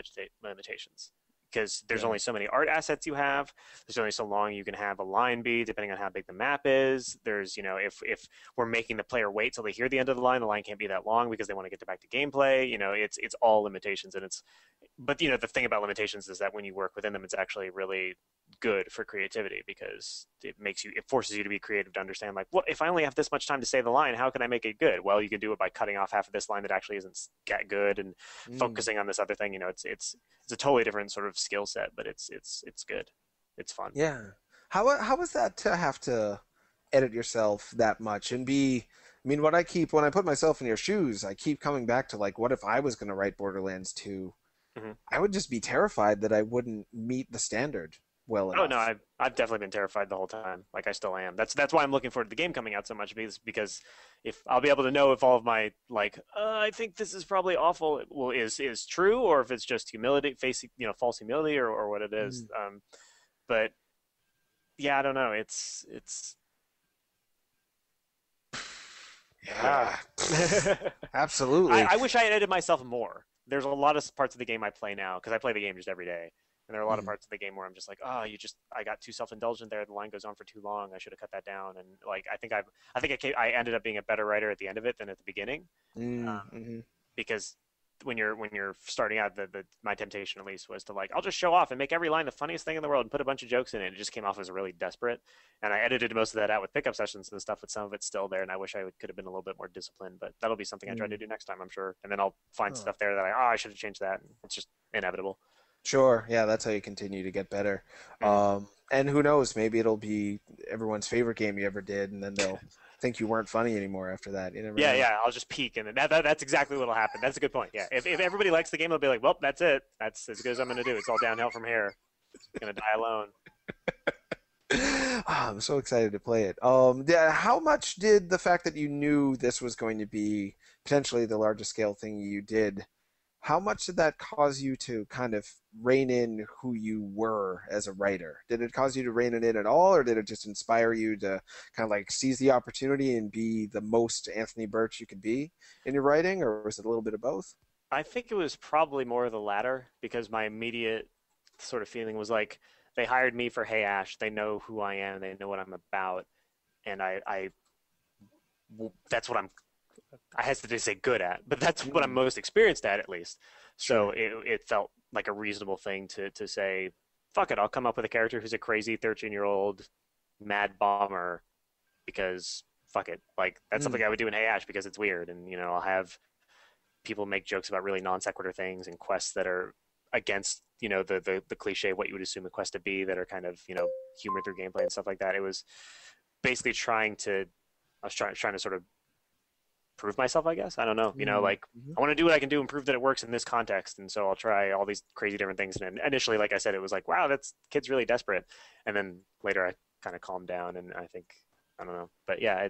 limitations because there's Yeah. only so many art assets you have. There's only so long you can have a line be, depending on how big the map is. There's, you know, if we're making the player wait till they hear the end of the line can't be that long because they want to get back to gameplay. You know, it's all limitations, and but you know, the thing about limitations is that when you work within them, it's actually really good for creativity because it forces you to be creative to understand like, well, if I only have this much time to say the line, how can I make it good? Well, you can do it by cutting off half of this line that actually isn't that good and Mm. focusing on this other thing. You know, it's a totally different sort of skill set, but it's good. It's fun. Yeah. How was that to have to edit yourself that much and be I mean when I put myself in your shoes, I keep coming back to like what if I was going to write Borderlands 2? Hmm. I would just be terrified that I wouldn't meet the standard well Oh no, enough. I've definitely been terrified the whole time. Like I still am. That's why I'm looking forward to the game coming out so much because if I'll be able to know if all of my like I think this is probably awful well is true or if it's just humility, face false humility or what it is. Mm. But yeah, I don't know. It's Yeah. yeah. Absolutely. I wish I had edited myself more. There's a lot of parts of the game I play now because I play the game just every day. And there are a lot of Mhm. parts of the game where I'm just like, oh, I got too self-indulgent there. The line goes on for too long. I should have cut that down. And like, I ended up being a better writer at the end of it than at the beginning. Um, Mm-hmm. because when you're starting out, my temptation at least was to like, I'll just show off and make every line the funniest thing in the world and put a bunch of jokes in it. It just came off as really desperate. And I edited most of that out with pickup sessions and stuff, but some of it's still there. And I wish could have been a little bit more disciplined, but that'll be something I try to Mm. do next time, I'm sure. And then I'll find Oh. stuff there that I should have changed that. And it's just inevitable. Sure. Yeah, that's how you continue to get better. Mhm. And who knows, maybe it'll be everyone's favorite game you ever did, and then they'll think you weren't funny anymore after that. You never Yeah, know. yeah. I'll just peak, and that's exactly what'll happen. That's a good point. Yeah, if everybody likes the game, they'll be like, "Well, that's it. That's as good as I'm going to do. It's all downhill from here. I'm going to die alone." I'm so excited to play it. Yeah, how much did the fact that you knew this was going to be potentially the largest scale thing you did, how much did that cause you to kind of rein in who you were as a writer? Did it cause you to rein it in at all, or did it just inspire you to kind of like seize the opportunity and be the most Anthony Burch you could be in your writing, or was it a little bit of both? I think it was probably more of the latter because my immediate sort of feeling was like they hired me for Hey Ash. They know who I am. They know what I'm about, and that's what I hesitate to say good at, but that's what I'm Mm, most experienced at least. So sure. it felt like a reasonable thing to say, fuck it, I'll come up with a character who's a crazy 13-year-old mad bomber because fuck it. Like that's something Mm, I would do in Hey Ash because it's weird, and I'll have people make jokes about really non sequitur things and quests that are against the cliche what you would assume a quest to be that are kind of humor through gameplay and stuff like that. It was basically I was trying to sort of prove myself, I guess. I don't know. mm, Like mhm. I want to do what I can do and prove that it works in this context. And so I'll try all these crazy different things. And initially, like I said, it was like, wow, that's kid's really desperate. And then later I kind of calmed down and I think, I don't know. But yeah,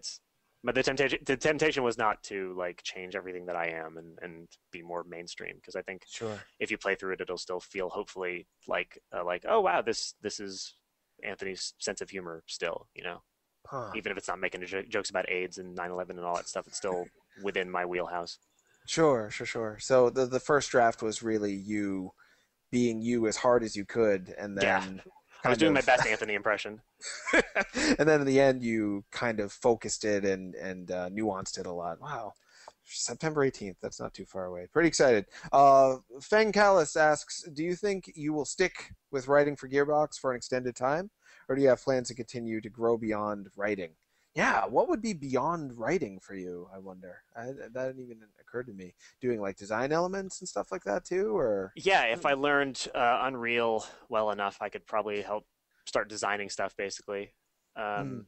but the temptation was not to like change everything that I am and be more mainstream. Because I think Sure. if you play through it, it'll still feel hopefully like, oh wow, this is Anthony's sense of humor still. Huh. Even if it's not making jokes about AIDS and 9/11 and all that stuff, it's still within my wheelhouse. Sure, sure, sure. So the first draft was really you being you as hard as you could, and Yeah, then I was kind doing my of, best Anthony impression. and then in the end, you kind of focused it and nuanced it a lot. Wow, September 18th. That's not too far away. Pretty excited. Fang Callis asks, do you think you will stick with writing for Gearbox for an extended time, or do you have plans to continue to grow beyond writing? Yeah, what would be beyond writing for you? I wonder. That didn't even occur to me. Doing like design elements and stuff like that too, or Yeah, if I learned Unreal well enough, I could probably help start designing stuff. Basically, hmm. um,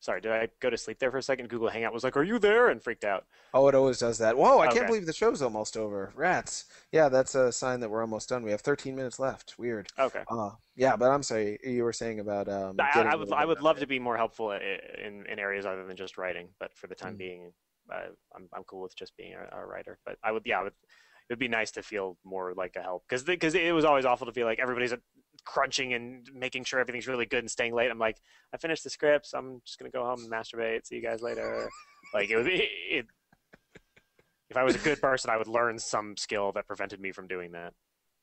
sorry, did I go to sleep there for a second? Google Hangout was like, "Are you there?" and freaked out. Oh, it always does that. Whoa, I can't Okay, believe the show's almost over. Rats. Yeah, that's a sign that we're almost done. We have 13 minutes left. Weird. okay. Yeah, but I'm sorry. You were saying about I, getting I a would little I bit would better love to at be more helpful in areas other than just writing, but for the it. time Mm. being, I'm cool with just being a writer. But I would. It'd be nice to feel more like a help because it was always awful to feel like everybody's crunching and making sure everything's really good and staying late. I'm like, I finished the scripts. I'm just gonna go home and masturbate. See you guys later. Like if I was a good person, I would learn some skill that prevented me from doing that.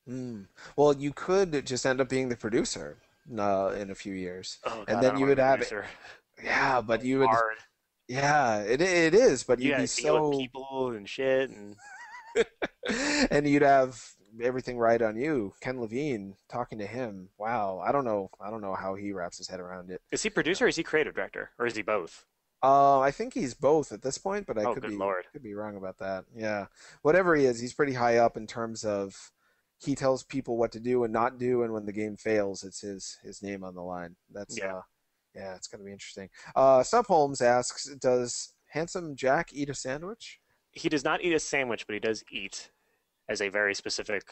Mm. Well, you could just end up being the producer in a few years, Oh and God, I then don't you want to would be a have it. producer. It's Yeah, but so you would. hard. Yeah, it is, but You you'd got be to deal with so, people and shit, and and you'd have everything right on you. Ken Levine, talking to him. Wow, I don't know. I don't know how he wraps his head around it. is he producer? Or is he creative director, or is he both? I think he's both at this point, but I Oh, good lord. could be wrong about that. Yeah, whatever he is, he's pretty high up in terms of he tells people what to do and not do, and when the game fails, it's his name on the line. That's Yeah, yeah, it's gonna be interesting. Sub Holmes asks, does handsome Jack eat a sandwich? he does not eat a sandwich, but he does eat as a very specific.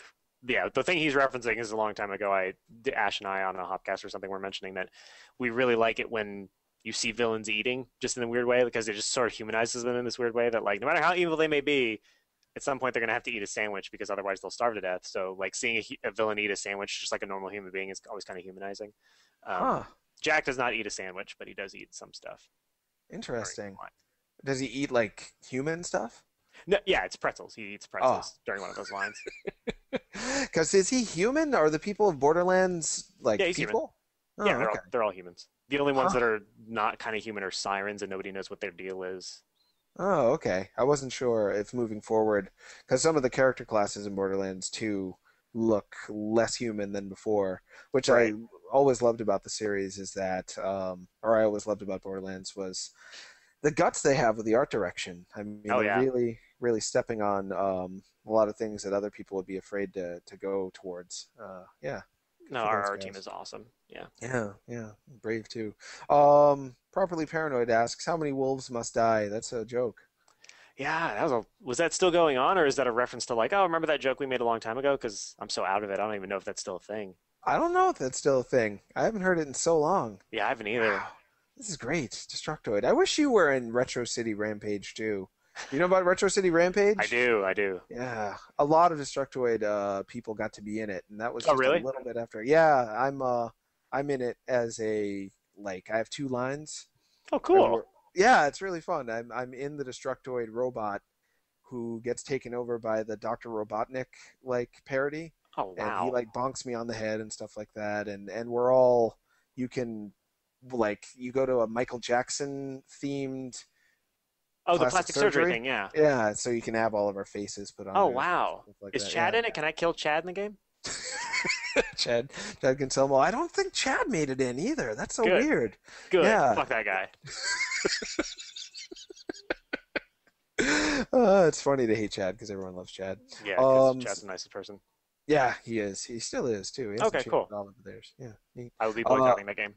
Yeah, the thing he's referencing is a long time ago. Ash and I on a Hopcast or something were mentioning that we really like it when you see villains eating just in a weird way because it just sort of humanizes them in this weird way that like no matter how evil they may be, at some point they're gonna have to eat a sandwich because otherwise they'll starve to death. So like seeing a villain eat a sandwich just like a normal human being is always kind of humanizing. Huh, Jack does not eat a sandwich, but he does eat some stuff. interesting. Does he eat like human stuff? No, yeah, it's pretzels. He eats Oh, pretzels during one of those lines. because is he human? Are the people of Borderlands Yeah, like he's human. people? Oh, Yeah, okay. they're all humans. The only ones Huh. that are not kind of human are sirens, and nobody knows what their deal is. Oh, okay. I wasn't sure if moving forward, because some of the character classes in Borderlands 2 look less human than before, which I Right. always loved about the series is that, or I always loved about Borderlands was the guts they have with the art direction. I mean, Oh they're yeah. really, really stepping on a lot of things that other people would be afraid to go towards. Yeah, good No, for those our team guys. is awesome. Yeah. Yeah, yeah, brave too. Properly Paranoid asks, how many wolves must die? That's a joke. Yeah, was that still going on, or is that a reference to like, oh, remember that joke we made a long time ago? Because I'm so out of it, I don't even know if that's still a thing. I don't know if that's still a thing. I haven't heard it in so long. Yeah, I haven't either. Wow. This is great. Destructoid. I wish you were in Retro City Rampage too. You know about Retro City I Rampage? do. I do. Yeah, a lot of Destructoid people got to be in it, and that was Oh, just a really? little bit after. Yeah, I'm in it as a like I have two lines. Oh, I cool. work. Yeah, it's really fun. I'm in the Destructoid robot who gets taken over by the Dr. Robotnik like parody, Oh, and he wow. like bonks me on the head and stuff like that, and we're all you can like you go to a Michael Jackson themed Oh, the plastic plastic surgery surgery. thing. Yeah. Yeah, so you can have all of our faces put on Oh, there, wow. stuff like Is that. Chad Yeah. in it? Can I kill Chad in the game? Chad Chad Kinsella. I don't think Chad made it in either. That's so Good. weird. Good. Yeah. Fuck that guy. It's funny to hate Chad because everyone loves Chad. Yeah, because Um, Chad's the nicest person. yeah, he is. He still is too. He hasn't Okay, changed cool. all of theirs. Yeah. Neat. I will be Uh, boycotting that game.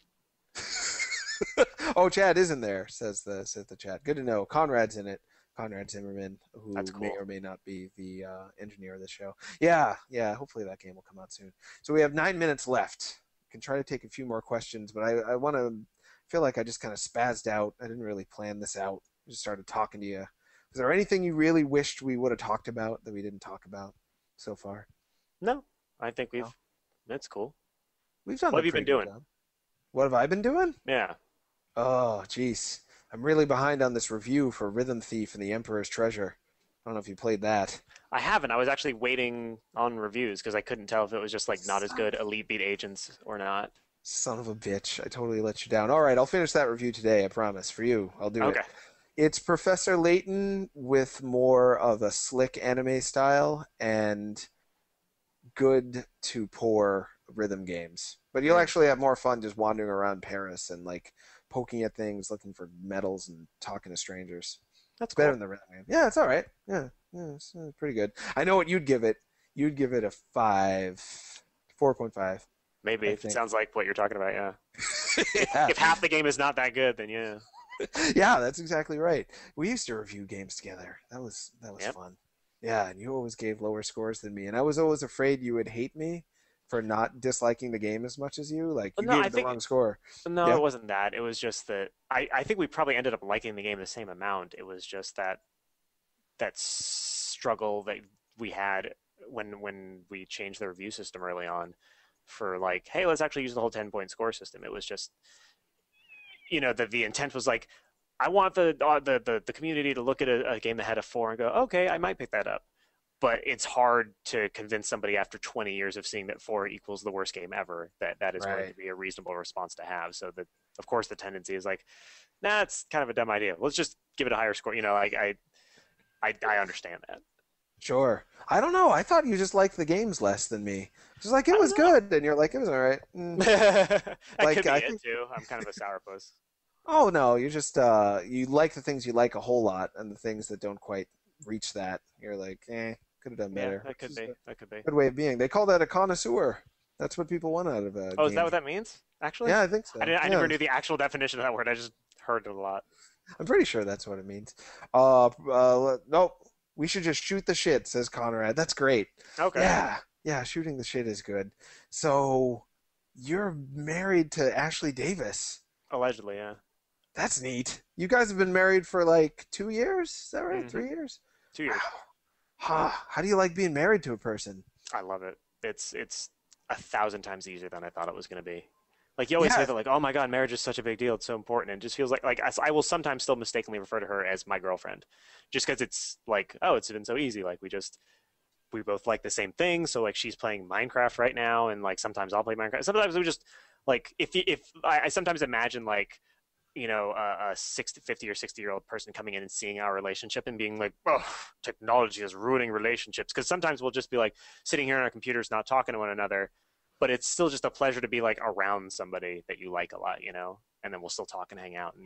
oh, Chad is in there. Says the chat. Good to know. Conrad's in it. Conrad Zimmerman, That's who may cool. or may not be the engineer of the show. Yeah, yeah. Hopefully that game will come out soon. So we have 9 minutes left. Can try to take a few more questions, but I want to feel like I just kind of spazzed out. I didn't really plan this out. I just started talking to you. Is there anything you really wished we would have talked about that we didn't talk about so far? No, I think No, that's cool. we've done What a have you pretty been good doing? job. What have I been doing? Yeah. Oh, jeez. I'm really behind on this review for Rhythm Thief and the Emperor's Treasure. I don't know if you played that. I haven't. I was actually waiting on reviews because I couldn't tell if it was just like not as Son good Elite Beat Agents or not. son of a bitch. I totally let you down. All right, I'll finish that review today, I promise. For you, I'll do it. Okay. It's Professor Layton with more of a slick anime style and good to poor rhythm games. But you'll Mm, actually have more fun just wandering around Paris and like poking at things, looking for medals, and talking to strangers. that's It's better cool. than the rhythm game. Yeah, it's all right. Yeah, yeah, it's pretty good. I know what you'd give it. You'd give it a 4.5, Maybe I if it think. sounds like what you're talking about, yeah. If Yeah, if half the game is not that good, then yeah. yeah, that's exactly right. We used to review games together. That was Yep. fun. Yeah, and you always gave lower scores than me, and I was always afraid you would hate me for not disliking the game as much as you. Like you No, gave I it the think wrong score. no, Yeah. it wasn't that. It was just that I think we probably ended up liking the game the same amount. It was just that struggle that we had when we changed the review system early on for like, hey, let's actually use the whole 10-point score system. It was just the intent was like, I want the community to look at a game that had a 4 and go, okay, I might pick that up. But it's hard to convince somebody after 20 years of seeing that 4 equals the worst game ever that that is going to Right. be a reasonable response to have. So that of course the tendency is like, nah, it's kind of a dumb idea. Let's just give it a higher score. I understand that. Sure. I don't know. I thought you just liked the games less than me. Just like I it don't was know. good, and you're like it was all right. That could Like be I it think. too. I'm kind of a sourpuss. Oh no, you just you like the things you like a whole lot, and the things that don't quite reach that, you're like, could have done Yeah, better, that which could is be. a That could be. good way of being. They call that a connoisseur. That's what people want out of a Oh, is that game. what that means? Actually, Yeah, I think so. I Yeah, never knew the actual definition of that word. I just heard it a lot. I'm pretty sure that's what it means. Nope. We should just shoot the shit, says Conrad. That's great. Okay, Yeah, yeah, shooting the shit is good. So you're married to Ashley Davis. allegedly, yeah. That's neat. You guys have been married for like 2 years? Is that right? hmm 3 years? 2 years. Wow. Huh. How do you like being married to a person? I love it. It's 1,000 times easier than I thought it was going to be. Like you always hear Yeah, that, like, oh my God, marriage is such a big deal. It's so important. And it just feels like I will sometimes still mistakenly refer to her as my girlfriend, just because it's like, oh, it's been so easy. Like we both like the same thing. So like she's playing Minecraft right now, and like sometimes I'll play Minecraft. Sometimes we just like if I sometimes imagine like a 50 or 60-year-old person coming in and seeing our relationship and being like, oh, technology is ruining relationships. Because sometimes we'll just be like sitting here on our computers, not talking to one another, but it's still just a pleasure to be like around somebody that you like a lot, and then we'll still talk and hang out and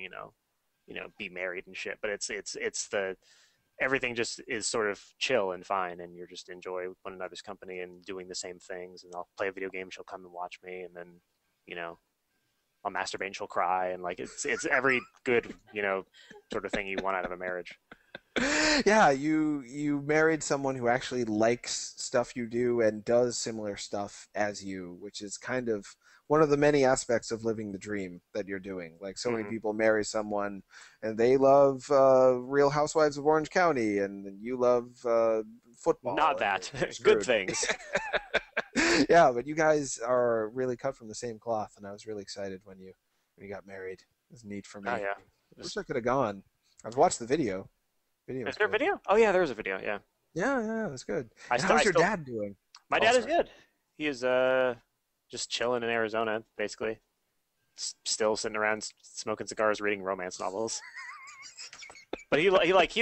be married and shit. But it's the everything just is sort of chill and fine, and you're just enjoy one another's company and doing the same things. And I'll play a video game, she'll come and watch me, and then you know I'll masturbate and she'll cry, and like it's every good sort of thing you want out of a marriage. Yeah, you married someone who actually likes stuff you do and does similar stuff as you, which is kind of one of the many aspects of living the dream that you're doing. Like so many Hmm. people marry someone and they love Real Housewives of Orange County, and you love Not football, and that. you're Good screwed. things. Yeah, but you guys are really cut from the same cloth, and I was really excited when you got married. It was neat for Oh me. yeah. Wish Just, I could have gone. I've watched the video. Video is was there a good. video? Oh yeah, there is a video. Yeah. Yeah, yeah, it was good. I And still, how's I your still, dad doing? my Oh, dad is sorry. good. He is just chilling in Arizona, basically. Still sitting around smoking cigars, reading romance novels. But he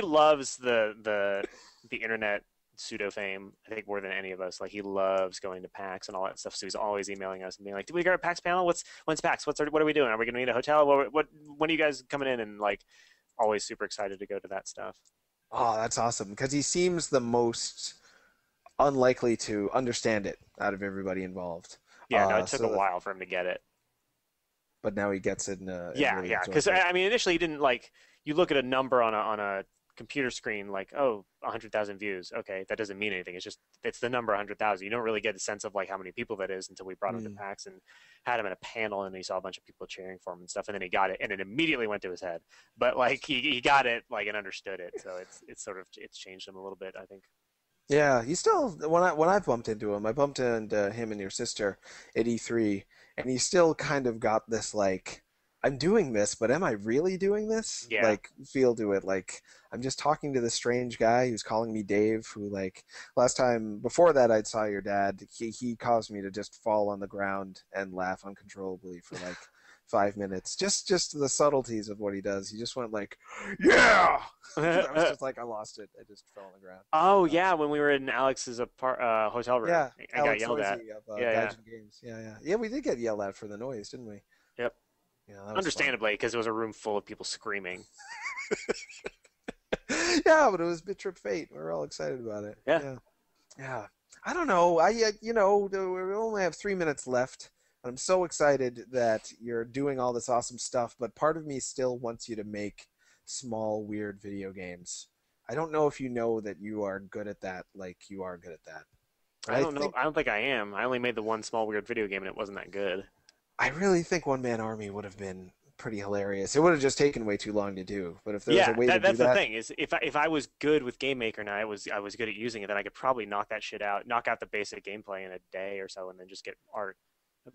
loves the internet pseudo fame. I think more than any of us. Like he loves going to PAX and all that stuff. So he's always emailing us and being like, "Did we go to PAX panel? When's PAX? What are we doing? Are we going to need a hotel? What when are you guys coming in?" And like always super excited to go to that stuff. Oh, that's awesome because he seems the most unlikely to understand it out of everybody involved. Yeah, no, it took a So that, while for him to get it. but now he gets it and Yeah, really yeah. Because enjoys it. I mean, initially he didn't like. You look at a number on a computer screen, like 100,000 views. Okay, that doesn't mean anything. It's the number 100,000. You don't really get a sense of like how many people that is until we brought him to Mm. PAX and had him in a panel, and he saw a bunch of people cheering for him and stuff, and then he got it, and it immediately went to his head. But like he got it like and understood it, so it's sort of it's changed him a little bit, I think. Yeah, he still when I bumped into him, I bumped into him and your sister at E3, and he still kind of got this like, I'm doing this, but am I really doing this? Yeah. Like feel to it, like I'm just talking to this strange guy who's calling me Dave, who like last time before that I'd saw your dad, he caused me to just fall on the ground and laugh uncontrollably for like 5 minutes. Just the subtleties of what he does. He just went like, yeah. I was just like, I lost it. I just fell on the ground. Oh That was yeah, when we were in Alex's hotel room, yeah, I got Alex yelled Noisy at. of Yeah, yeah. Gaijin Games. Yeah, yeah, yeah. We did get yelled at for the noise, didn't we? Yep. Yeah, that was fun. Understandably, because it was a room full of people screaming. Yeah, but it was Bit Trip Fate. We were all excited about it. Yeah. Yeah, yeah. I don't know. We only have 3 minutes left. I'm so excited that you're doing all this awesome stuff, but part of me still wants you to make small, weird video games. I don't know if you know that you are good at that, like you are good at that. But I I don't know. think I don't think I am. I only made the one small weird video game and it wasn't that good. I really think One Man Army would have been pretty hilarious. It would have just taken way too long to do. But if there was a Yeah, way to do that's the that, thing is if I was good with Game Maker and I was good at using it, then I could probably knock that shit out, knock out the basic gameplay in a day or so, and then just get art.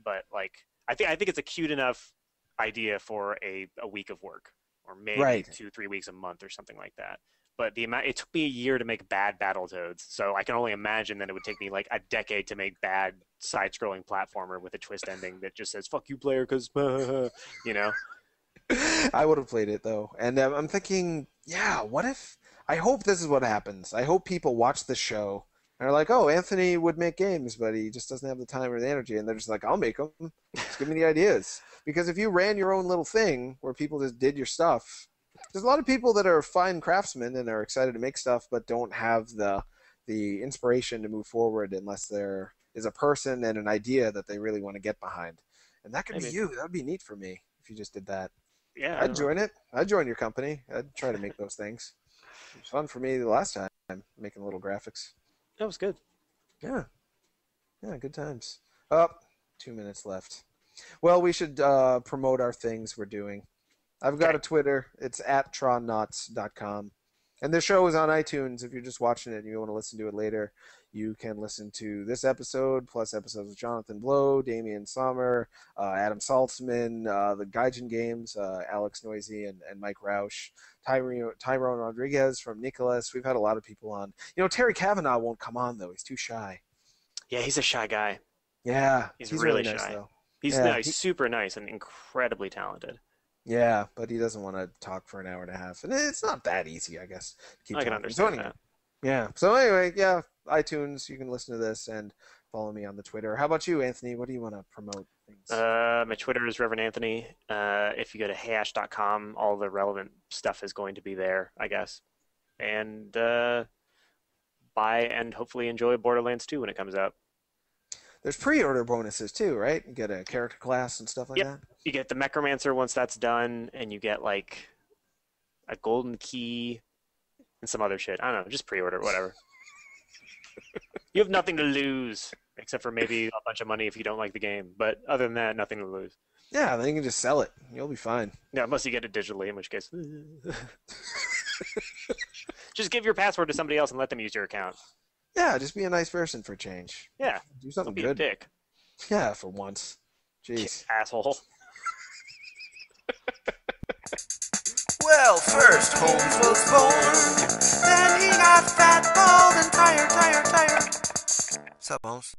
But like I think it's a cute enough idea for a week of work, or maybe right? 2 3 weeks a month or something like that. But the amount it took me a year to make bad Battletoads, so I can only imagine that it would take me like a decade to make bad side-scrolling platformer with a twist ending that just says "fuck you, player," because you know. I would have played it though, and I'm thinking, yeah, what if? I hope this is what happens. I hope people watch the show and are like, "Oh, Anthony would make games, but he just doesn't have the time or the energy," and they're just like, "I'll make them. Just give me the ideas." Because if you ran your own little thing where people just did your stuff, there's a lot of people that are fine craftsmen and are excited to make stuff, but don't have the inspiration to move forward unless there is a person and an idea that they really want to get behind. And that could be Maybe. you. That would be neat for me if you just did that. Yeah, I I'd don't know. join it. I'd join your company. I'd try to make those things. It was fun for me the last time making little graphics. That was good. Yeah, yeah, good times. Up, 2 minutes left. Well, we should promote our things we're doing. I've got Okay. a Twitter. It's at tronnuts.com. And the show is on iTunes. If you're just watching it and you want to listen to it later, you can listen to this episode, plus episodes with Jonathan Blow, Damian Sommer, Adam Saltzman, the Gaijin Games, Alex Noisy, and Mike Roush, Tyrone Rodriguez from Nicholas. We've had a lot of people on. Terry Kavanaugh won't come on, though. He's too shy. Yeah, he's a shy guy. Yeah, He's he's really really nice, shy. though. He's Yeah, no, he's super nice and incredibly talented. yeah, but he doesn't want to talk for an hour and a half. And it's not that easy, I guess, to keep I can talking. So understand anyway, that. yeah. So anyway, yeah, iTunes, you can listen to this and follow me on the Twitter. How about you, Anthony? What do you want to promote things? My Twitter is Reverend Anthony. If you go to hash.com, all the relevant stuff is going to be there, I guess. And buy and hopefully enjoy Borderlands 2 when it comes out. There's pre-order bonuses too, right? You get a character class and stuff like Yep. that. You get the Necromancer once that's done, and you get like a golden key and some other shit. I don't know, just pre-order, whatever. You have nothing to lose except for maybe a bunch of money if you don't like the game. But other than that, nothing to lose. Yeah, then you can just sell it. You'll be fine. Yeah, unless you get it digitally, in which case, just give your password to somebody else and let them use your account. Yeah, just be a nice person for a change. Yeah, Do something don't be good. a dick. Yeah, for once. Jeez. Asshole. Well, first Holmes was born, then he got fat, bald, and tired. Sup, Holmes?